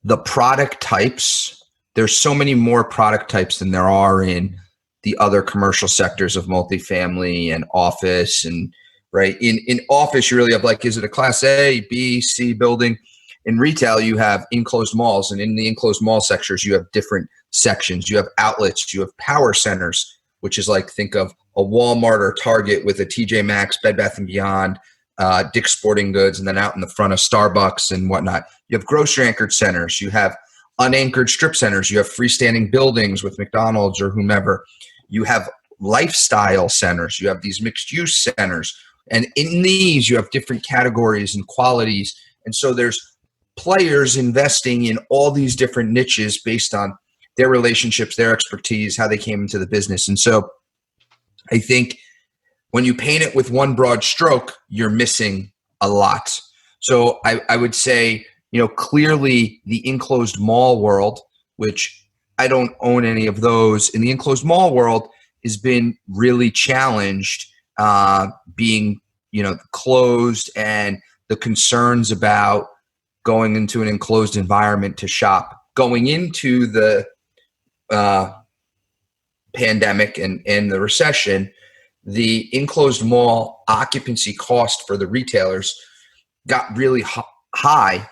the product types, there's so many more product types than there are in the other commercial sectors of multifamily and office. And right in office, you really have is it a class A, B, C building? In retail, you have enclosed malls, and in the enclosed mall sectors, you have different sections. You have outlets, you have power centers, which is think of a Walmart or Target with a TJ Maxx, Bed Bath & Beyond, Dick's Sporting Goods, and then out in the front of Starbucks and whatnot. You have grocery anchored centers. You have unanchored strip centers. You have freestanding buildings with McDonald's or whomever. You have lifestyle centers. You have these mixed use centers. And in these, you have different categories and qualities. And so there's players investing in all these different niches based on their relationships, their expertise, how they came into the business. And so I think when you paint it with one broad stroke, you're missing a lot. So I would say, clearly the enclosed mall world, which I don't own any of those, in the enclosed mall world has been really challenged, being, closed, and the concerns about going into an enclosed environment to shop. Going into the pandemic and the recession, the enclosed mall occupancy cost for the retailers got really high.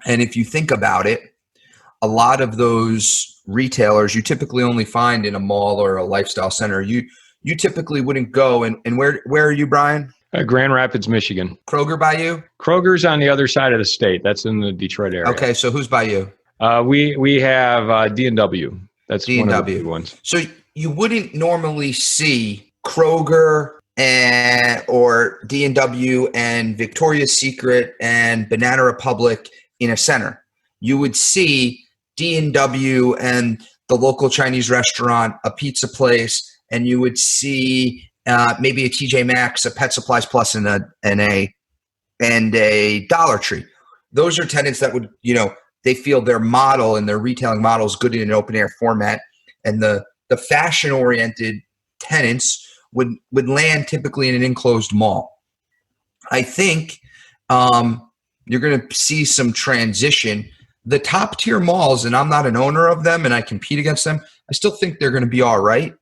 And if you think about it, a lot of those retailers you typically only find in a mall or a lifestyle center. You typically wouldn't go. And where are you, Brian? Grand Rapids, Michigan. Kroger by you? Kroger's on the other side of the state. That's in the Detroit area. Okay, so who's by you? We have D&W. That's D&W. one of the big ones. So you wouldn't normally see Kroger or D&W and Victoria's Secret and Banana Republic in a center. You would see D&W and the local Chinese restaurant, a pizza place, and you would see maybe a TJ Maxx, a Pet Supplies Plus, and a Dollar Tree. Those are tenants that would, they feel their model and their retailing model is good in an open air format, and the fashion oriented tenants would land typically in an enclosed mall. I think you're going to see some transition. The top tier malls, and I'm not an owner of them and I compete against them, I still think they're going to be all right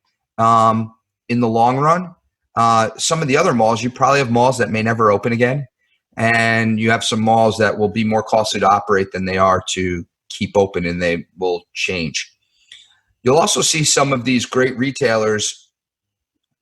in the long run. Some of the other malls, you probably have malls that may never open again. And you have some malls that will be more costly to operate than they are to keep open, and they will change. You'll also see some of these great retailers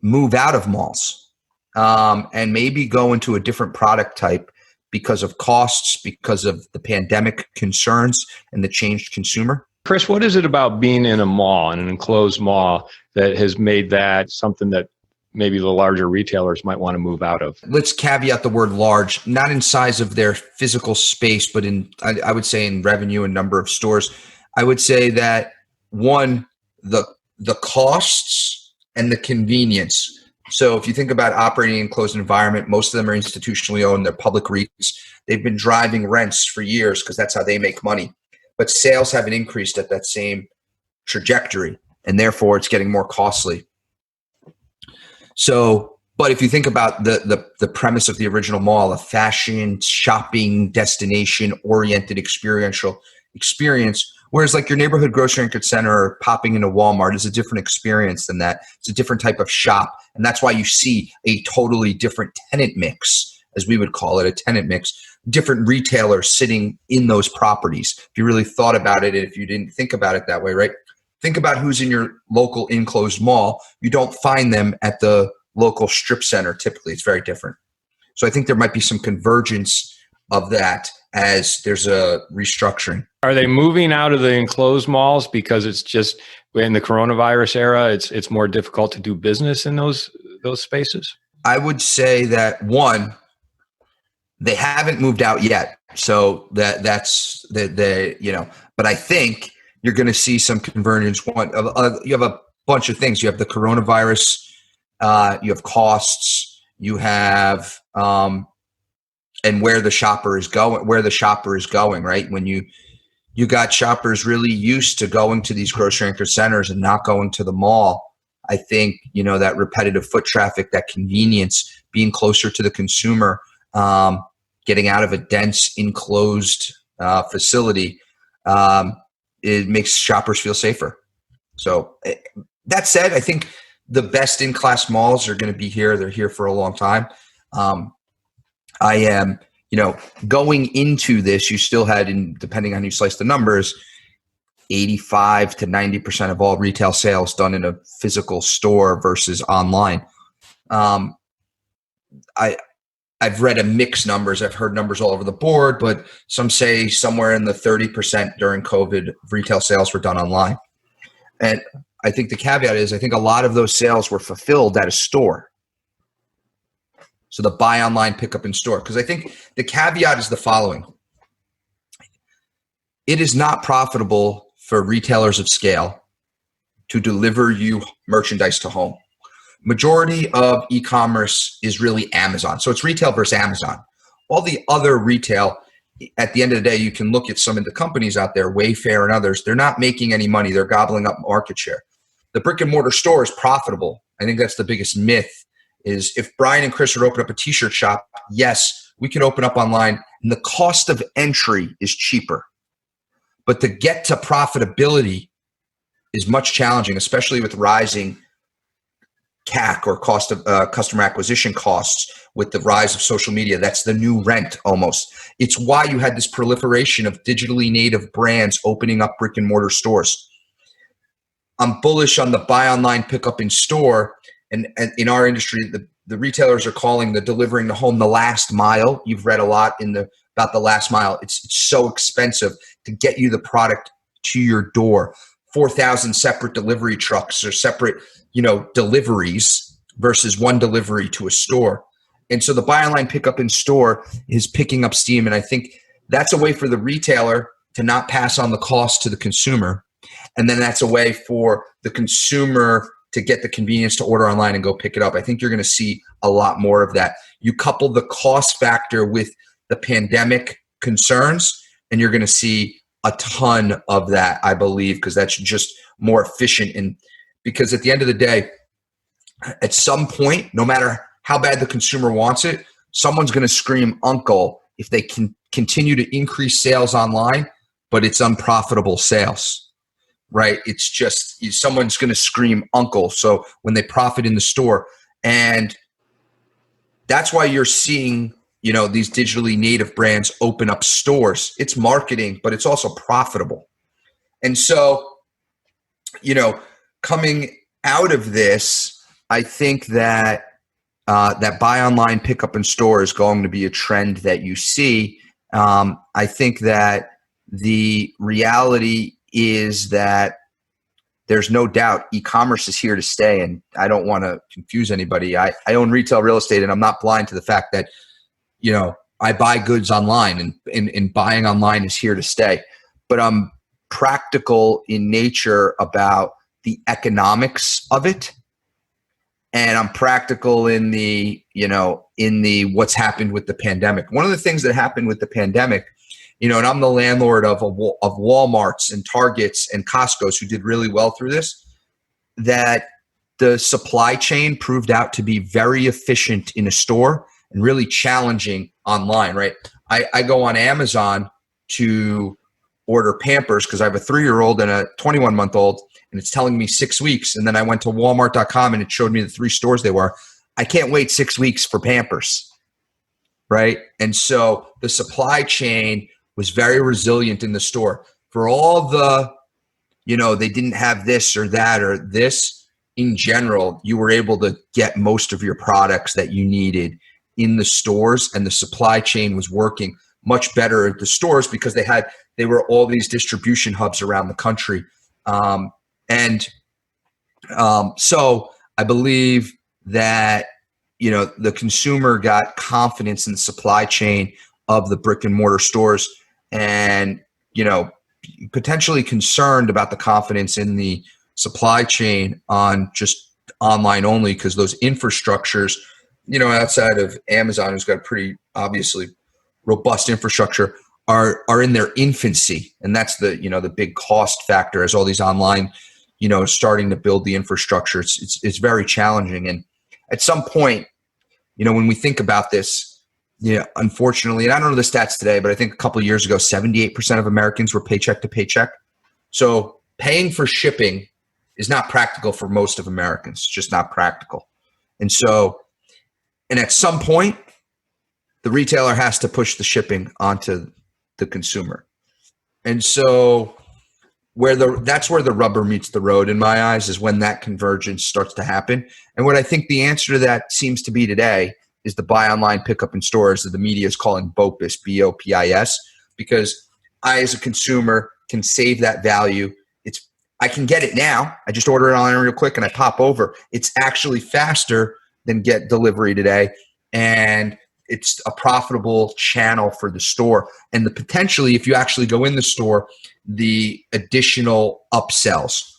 move out of malls and maybe go into a different product type because of costs, because of the pandemic concerns and the changed consumer. Chris, what is it about being in a mall, in an enclosed mall, that has made that something that maybe the larger retailers might want to move out of? Let's caveat the word large, not in size of their physical space, but I would say in revenue and number of stores. I would say that one, the costs and the convenience. So if you think about operating in a closed environment, most of them are institutionally owned. They're public REITs. They've been driving rents for years because that's how they make money. But sales haven't increased at that same trajectory, and therefore it's getting more costly. So, but if you think about the premise of the original mall, a fashion, shopping, destination-oriented experiential experience, whereas like your neighborhood grocery anchored center or popping into Walmart is a different experience than that. It's a different type of shop. And that's why you see a totally different tenant mix, as we would call it, a tenant mix, different retailers sitting in those properties. If you really thought about it, and if you didn't think about it that way, right? Think about who's in your local enclosed mall. You don't find them at the local strip center. Typically, it's very different. So I think there might be some convergence of that as there's a restructuring. Are they moving out of the enclosed malls because it's just in the coronavirus era, it's more difficult to do business in those spaces? I would say that one, they haven't moved out yet. So that's but I think you're going to see some convergence. One, you have a bunch of things. You have the coronavirus, you have costs, you have and where the shopper is going, right? When you got shoppers really used to going to these grocery anchored centers and not going to the mall. I think, that repetitive foot traffic, that convenience, being closer to the consumer, getting out of a dense enclosed facility, it makes shoppers feel safer. So that said, I think the best in-class malls are going to be here. They're here for a long time. I am, going into this, you still had, depending on how you slice the numbers, 85 to 90% of all retail sales done in a physical store versus online. I've read a mixed numbers. I've heard numbers all over the board, but some say somewhere in the 30% during COVID retail sales were done online. And I think the caveat is I think a lot of those sales were fulfilled at a store. So the buy online, pick up in store. Because I think the caveat is the following. It is not profitable for retailers of scale to deliver you merchandise to home. Majority of e-commerce is really Amazon. So it's retail versus Amazon. All the other retail, at the end of the day, you can look at some of the companies out there, Wayfair and others, they're not making any money. They're gobbling up market share. The brick and mortar store is profitable. I think that's the biggest myth, is if Brian and Chris would open up a t-shirt shop, yes, we can open up online and the cost of entry is cheaper. But to get to profitability is much challenging, especially with rising CAC, or cost of customer acquisition costs, with the rise of social media. That's the new rent almost. It's why you had this proliferation of digitally native brands opening up brick and mortar stores. I'm bullish on the buy online, pick up in store. And in our industry, the retailers are calling the delivering to home the last mile. You've read a lot about the last mile. It's so expensive to get you the product to your door. 4,000 separate delivery trucks or separate, deliveries versus one delivery to a store. And so the buy online, pick up in store is picking up steam. And I think that's a way for the retailer to not pass on the cost to the consumer. And then that's a way for the consumer to get the convenience to order online and go pick it up. I think you're going to see a lot more of that. You couple the cost factor with the pandemic concerns, and you're going to see a ton of that, I believe, because that's just more efficient. And because at the end of the day, at some point, no matter how bad the consumer wants it, someone's going to scream uncle if they can continue to increase sales online, but it's unprofitable sales, right? It's just someone's going to scream uncle. So when they profit in the store, and that's why you're seeing, these digitally native brands open up stores. It's marketing, but it's also profitable. And so, coming out of this, I think that that buy online, pick up in store is going to be a trend that you see. I think that the reality is that there's no doubt e-commerce is here to stay. And I don't want to confuse anybody. I own retail real estate, and I'm not blind to the fact that, I buy goods online, and buying online is here to stay. But I'm practical in nature about the economics of it. And I'm practical in the what's happened with the pandemic. One of the things that happened with the pandemic, and I'm the landlord of Walmarts and Targets and Costco's who did really well through this, that the supply chain proved out to be very efficient in a store and really challenging online, right? I go on Amazon to order Pampers because I have a 3-year-old and a 21-month-old, and it's telling me 6 weeks. And then I went to Walmart.com and it showed me the 3 stores they were. I can't wait 6 weeks for Pampers, right? And so the supply chain was very resilient in the store. For all the, they didn't have this or that or this, in general, you were able to get most of your products that you needed in the stores, and the supply chain was working much better at the stores because they were all these distribution hubs around the country. So I believe that, the consumer got confidence in the supply chain of the brick and mortar stores, and, potentially concerned about the confidence in the supply chain on just online only, because those infrastructures, outside of Amazon, who's got a pretty obviously robust infrastructure, are in their infancy. And that's the big cost factor as all these online, starting to build the infrastructure. It's very challenging. And at some point, when we think about this, unfortunately, and I don't know the stats today, but I think a couple of years ago, 78% of Americans were paycheck to paycheck. So paying for shipping is not practical for most of Americans. It's just not practical. And at some point, the retailer has to push the shipping onto the consumer. And so that's where the rubber meets the road in my eyes, is when that convergence starts to happen. And what I think the answer to that seems to be today is the buy online, pick up in stores that the media is calling BOPIS, BOPIS, because I, as a consumer, can save that value. I can get it now. I just order it online real quick and I pop over. It's actually faster than get delivery today. And it's a profitable channel for the store. And potentially, if you actually go in the store, the additional upsells.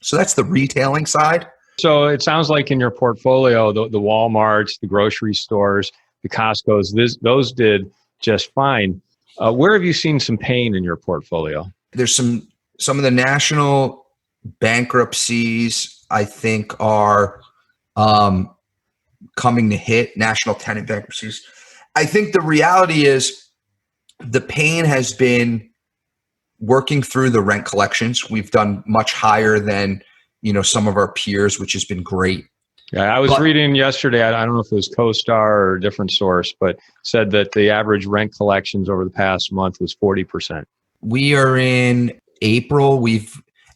So that's the retailing side. So it sounds like in your portfolio, the Walmarts, the grocery stores, the Costco's, those did just fine. Where have you seen some pain in your portfolio? There's some of the national bankruptcies, I think, are coming to hit, national tenant bankruptcies. I think the reality is the pain has been working through the rent collections. We've done much higher than, some of our peers, which has been great. Yeah, I was reading yesterday, I don't know if it was CoStar or a different source, but said that the average rent collections over the past month was 40%. We are in April.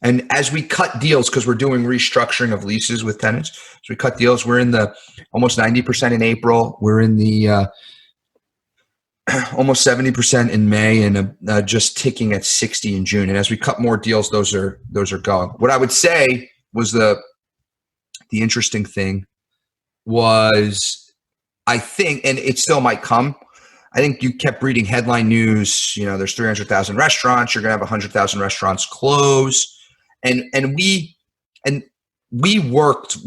And as we cut deals, because we're doing restructuring of leases with tenants, so we cut deals, we're in the almost 90% in April. We're in the almost 70% in May, and just ticking at 60 in June. And as we cut more deals, those are going. What I would say was the interesting thing was, I think, and it still might come, I think you kept reading headline news, there's 300,000 restaurants, you're going to have 100,000 restaurants close. And we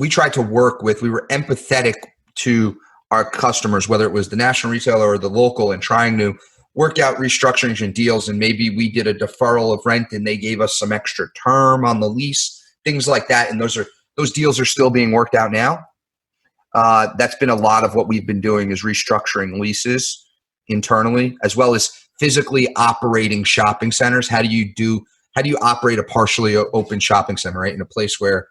tried to work with, we were empathetic to our customers, whether it was the national retailer or the local, and trying to work out restructurings and deals. And maybe we did a deferral of rent and they gave us some extra term on the lease, things like that. And those deals are still being worked out now. That's been a lot of what we've been doing, is restructuring leases internally, as well as physically operating shopping centers. How do you operate a partially open shopping center, right? In a place where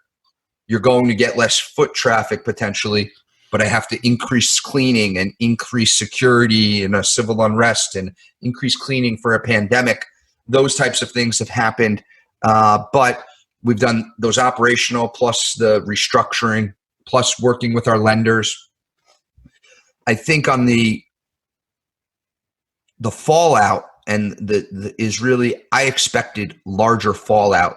you're going to get less foot traffic potentially, but I have to increase cleaning and increase security and a civil unrest and increase cleaning for a pandemic. Those types of things have happened. But we've done those operational plus the restructuring plus working with our lenders. I think on the fallout and the is really, I expected larger fallout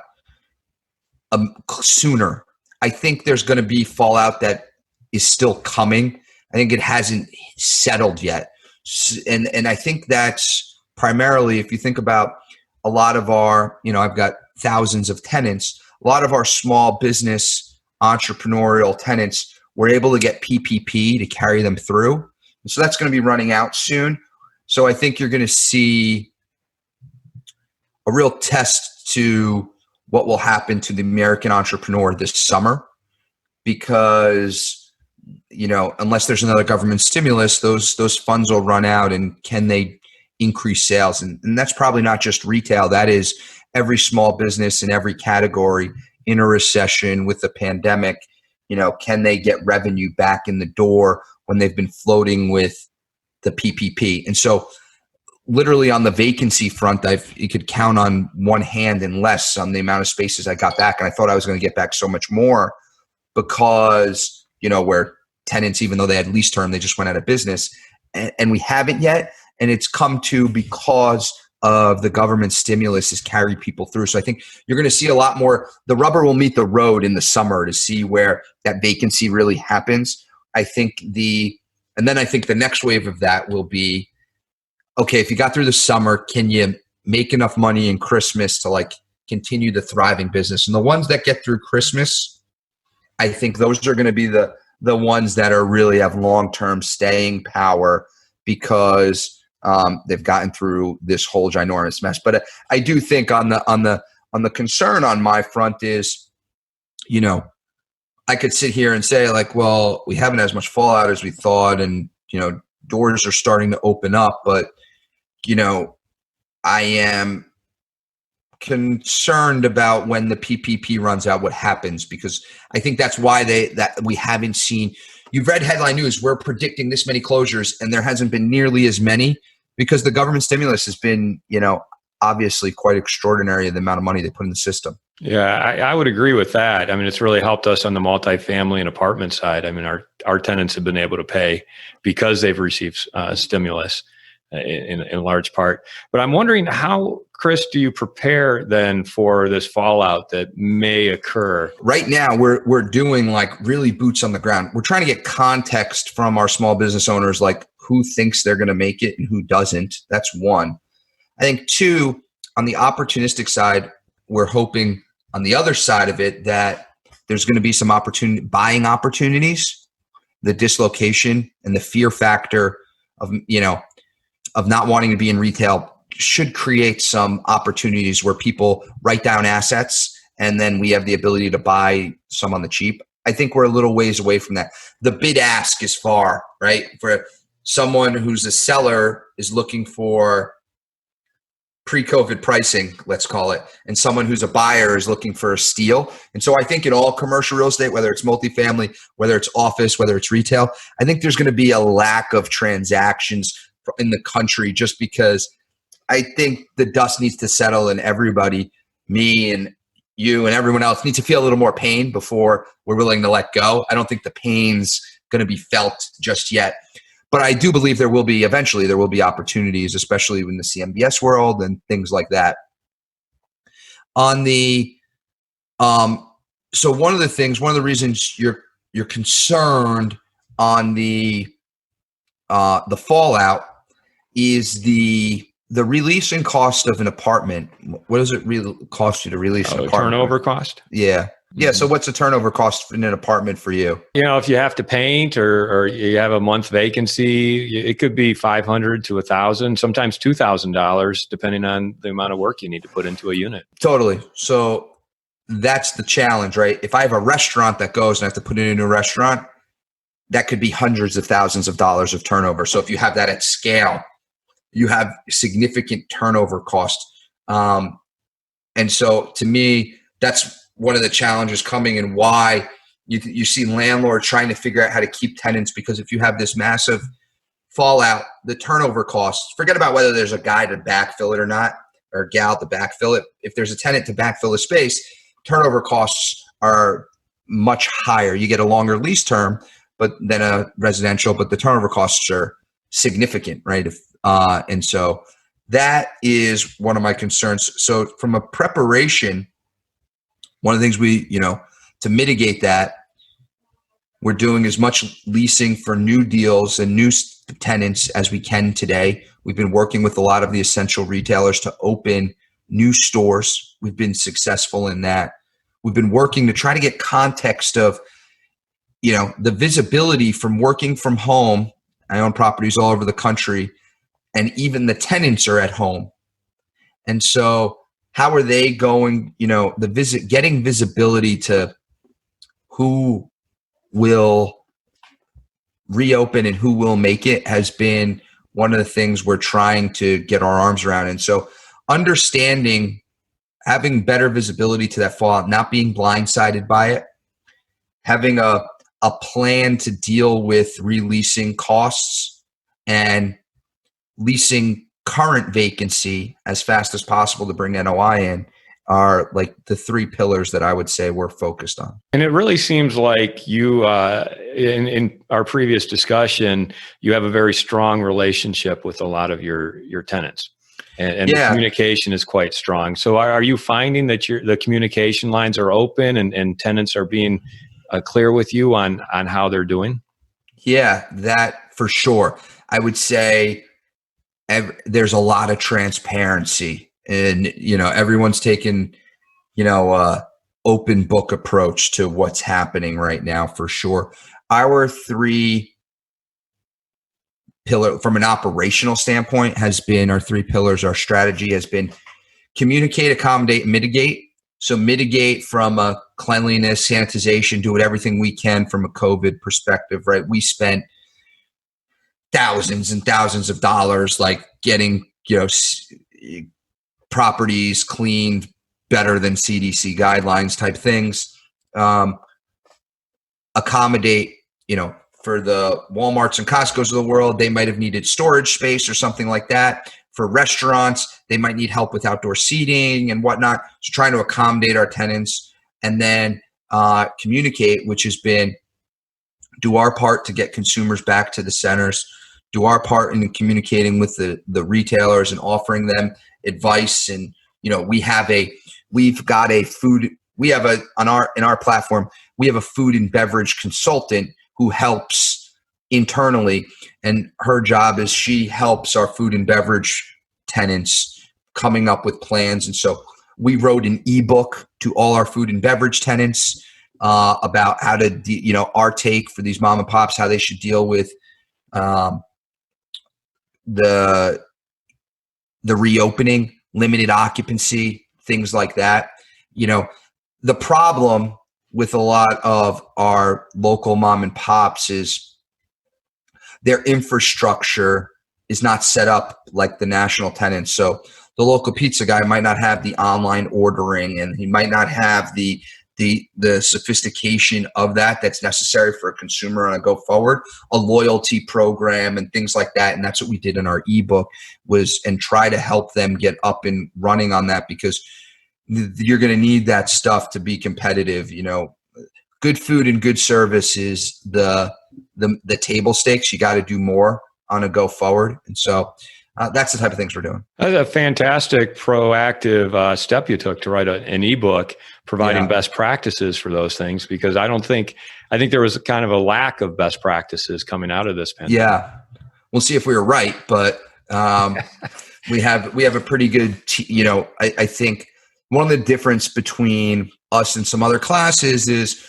sooner. I think there's going to be fallout that is still coming. I think it hasn't settled yet. And I think that's primarily, if you think about a lot of our, I've got thousands of tenants, a lot of our small business entrepreneurial tenants were able to get PPP to carry them through. And so that's going to be running out soon. So I think you're going to see a real test to what will happen to the American entrepreneur this summer, because, unless there's another government stimulus, those funds will run out, and can they increase sales? And that's probably not just retail. That is every small business in every category in a recession with the pandemic. Can they get revenue back in the door when they've been floating with the PPP? And so literally on the vacancy front, you could count on one hand and less on the amount of spaces I got back. And I thought I was going to get back so much more because, where tenants, even though they had lease term, they just went out of business, and we haven't yet. And it's come to because of the government stimulus has carried people through. So I think you're going to see a lot more. The rubber will meet the road in the summer to see where that vacancy really happens. I think the next wave of that will be, okay, if you got through the summer, can you make enough money in Christmas to continue the thriving business? And the ones that get through Christmas, I think those are going to be the ones that are really have long-term staying power, because they've gotten through this whole ginormous mess. But I do think on the concern on my front is, I could sit here and say well, we haven't as much fallout as we thought, and doors are starting to open up, but I am concerned about when the PPP runs out, what happens, because I think that's why that we haven't seen. You've read headline news, we're predicting this many closures, and there hasn't been nearly as many, because the government stimulus has been, obviously quite extraordinary, the amount of money they put in the system. Yeah, I would agree with that. I mean, it's really helped us on the multifamily and apartment side. I mean, our tenants have been able to pay because they've received stimulus in large part. But I'm wondering, how, Chris, do you prepare then for this fallout that may occur? Right now, we're doing really boots on the ground. We're trying to get context from our small business owners, who thinks they're going to make it and who doesn't. That's one. I think two, on the opportunistic side, we're hoping on the other side of it that there's going to be some buying opportunities. The dislocation and the fear factor of not wanting to be in retail should create some opportunities where people write down assets, and then we have the ability to buy some on the cheap. I think we're a little ways away from that. The bid ask is far, right? For someone who's a seller is looking for pre-COVID pricing, let's call it, and someone who's a buyer is looking for a steal. And so I think in all commercial real estate, whether it's multifamily, whether it's office, whether it's retail, I think there's going to be a lack of transactions in the country, just because I think the dust needs to settle, and everybody, me and you and everyone else, needs to feel a little more pain before we're willing to let go. I don't think the pain's going to be felt just yet. But I do believe eventually there will be opportunities, especially in the CMBS world and things like that. On the, so one of the reasons you're concerned on the fallout is the releasing cost of an apartment. What does it really cost you to release an apartment? Turnover cost? Yeah. Yeah. So what's the turnover cost in an apartment for you? If you have to paint or you have a month vacancy, it could be $500 to $1,000, sometimes $2,000, depending on the amount of work you need to put into a unit. Totally. So that's the challenge, right? If I have a restaurant that goes and I have to put it in a restaurant, that could be hundreds of thousands of dollars of turnover. So if you have that at scale, you have significant turnover cost. And so to me, that's one of the challenges coming, and why you see landlords trying to figure out how to keep tenants, because if you have this massive fallout, the turnover costs, forget about whether there's a guy to backfill it or not, or a gal to backfill it. If there's a tenant to backfill a space, turnover costs are much higher. You get a longer lease term than a residential, but the turnover costs are significant, right? And so that is one of my concerns. So from a preparation, one of the things we, to mitigate that, we're doing as much leasing for new deals and new tenants as we can today. We've been working with a lot of the essential retailers to open new stores. We've been successful in that. We've been working to try to get context of, the visibility from working from home. I own properties all over the country, and even the tenants are at home. And so how are they going, getting visibility to who will reopen and who will make it has been one of the things we're trying to get our arms around. And so understanding, having better visibility to that fallout, not being blindsided by it, having a plan to deal with releasing costs and leasing current vacancy as fast as possible to bring NOI in are like the three pillars that I would say we're focused on. And it really seems like you, in our previous discussion, you have a very strong relationship with a lot of your tenants, and the communication is quite strong. So are you finding that the communication lines are open and tenants are being clear with you on how they're doing? Yeah, that for sure. I would say there's a lot of transparency, and everyone's taken open book approach to what's happening right now for sure. Our three pillar from an operational standpoint has been our three pillars. Our strategy has been communicate, accommodate, and mitigate. So mitigate from a cleanliness, sanitization, do everything we can from a COVID perspective, right? We spent thousands and thousands of dollars like getting, properties cleaned better than CDC guidelines type things. Accommodate, for the Walmarts and Costco's of the world, they might have needed storage space or something like that. For restaurants, they might need help with outdoor seating and whatnot. So trying to accommodate our tenants, and then communicate, which has been do our part to get consumers back to the centers, do our part in communicating with the retailers and offering them advice. And in our platform, we have a food and beverage consultant who helps internally, and her job is she helps our food and beverage tenants coming up with plans. And so we wrote an ebook to all our food and beverage tenants about how to, our take for these mom and pops, how they should deal with the reopening, limited occupancy, things like that. The problem with a lot of our local mom and pops is their infrastructure is not set up like the national tenants. So the local pizza guy might not have the online ordering, and he might not have the sophistication of that's necessary for a consumer on a go forward, a loyalty program and things like that. And that's what we did in our ebook and try to help them get up and running on that, because you're going to need that stuff to be competitive. Good food and good service is the table stakes. You got to do more on a go forward. And so that's the type of things we're doing. That's a fantastic proactive step you took to write an ebook providing best practices for those things, because I think there was kind of a lack of best practices coming out of this pandemic. Yeah. We'll see if we were right, but we have a pretty good, I think one of the difference between us and some other classes is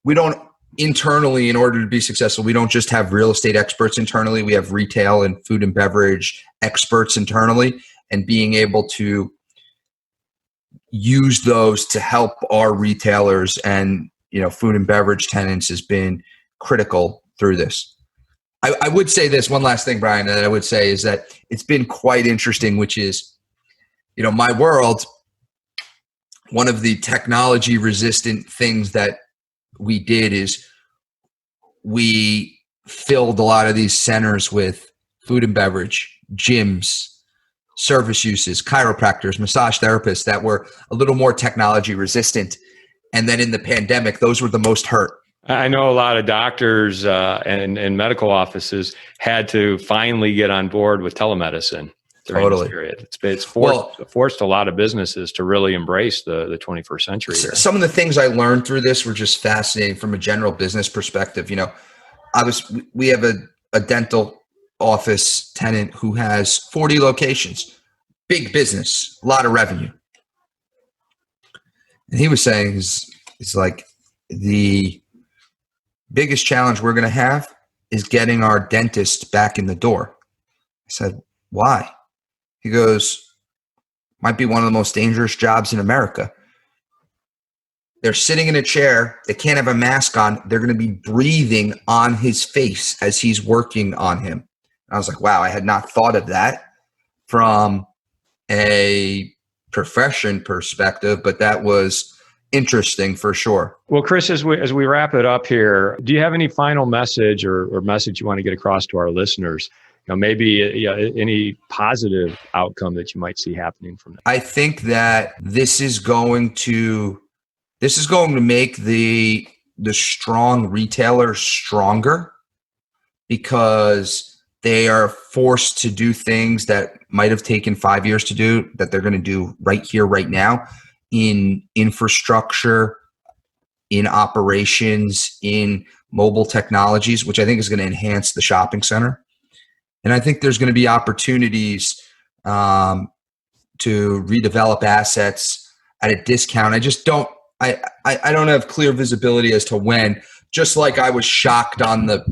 we don't internally, in order to be successful, we don't just have real estate experts internally. We have retail and food and beverage experts internally, and being able to use those to help our retailers and, food and beverage tenants has been critical through this. I would say this one last thing, Brian, that I would say is that it's been quite interesting, which is, my world, one of the technology resistant things that we did is we filled a lot of these centers with food and beverage, gyms, service uses, chiropractors, massage therapists that were a little more technology resistant. And then in the pandemic, those were the most hurt. I know a lot of doctors and medical offices had to finally get on board with telemedicine during this period. It's forced a lot of businesses to really embrace the 21st century here. Some of the things I learned through this were just fascinating from a general business perspective. You know, we have a dental office tenant who has 40 locations, big business, a lot of revenue. And he was saying, he's like, the biggest challenge we're going to have is getting our dentist back in the door. I said, why? He goes, might be one of the most dangerous jobs in America. They're sitting in a chair. They can't have a mask on. They're going to be breathing on his face as he's working on him. I was like, wow, I had not thought of that from a profession perspective, but that was interesting for sure. Well, Chris, as we wrap it up here, do you have any final message or message you want to get across to our listeners? You know, maybe any positive outcome that you might see happening from that? I think that this is going to make the strong retailers stronger, because they are forced to do things that might have taken 5 years to do, that they're going to do right here, right now, in infrastructure, in operations, in mobile technologies, which I think is going to enhance the shopping center. And I think there's going to be opportunities to redevelop assets at a discount. I just don't, I don't have clear visibility as to when. Just like I was shocked on the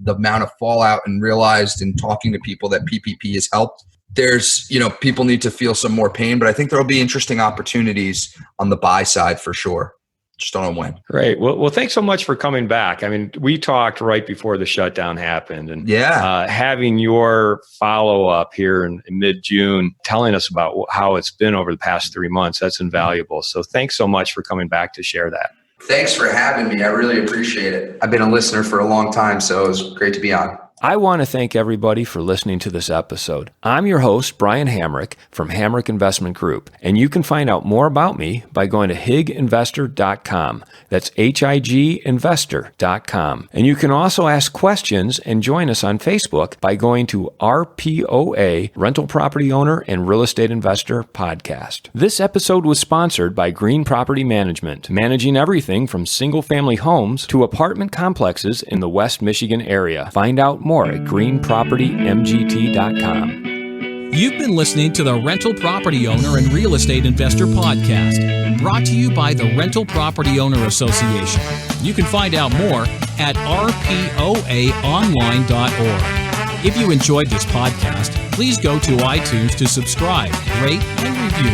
amount of fallout and realized in talking to people that PPP has helped. There's, people need to feel some more pain, but I think there'll be interesting opportunities on the buy side for sure. Just don't know when. Great. Well, thanks so much for coming back. I mean, we talked right before the shutdown happened, and having your follow-up here in mid-June, telling us about how it's been over the past 3 months, that's invaluable. So thanks so much for coming back to share that. Thanks for having me. I really appreciate it. I've been a listener for a long time, so it was great to be on. I want to thank everybody for listening to this episode. I'm your host, Brian Hamrick from Hamrick Investment Group, and you can find out more about me by going to higinvestor.com. That's higinvestor.com. And you can also ask questions and join us on Facebook by going to RPOA, Rental Property Owner and Real Estate Investor Podcast. This episode was sponsored by Green Property Management, managing everything from single-family homes to apartment complexes in the West Michigan area. Find out more at greenpropertymgt.com. You've been listening to the Rental Property Owner and Real Estate Investor Podcast, brought to you by the Rental Property Owner Association. You can find out more at rpoaonline.org. If you enjoyed this podcast, please go to iTunes to subscribe, rate, and review.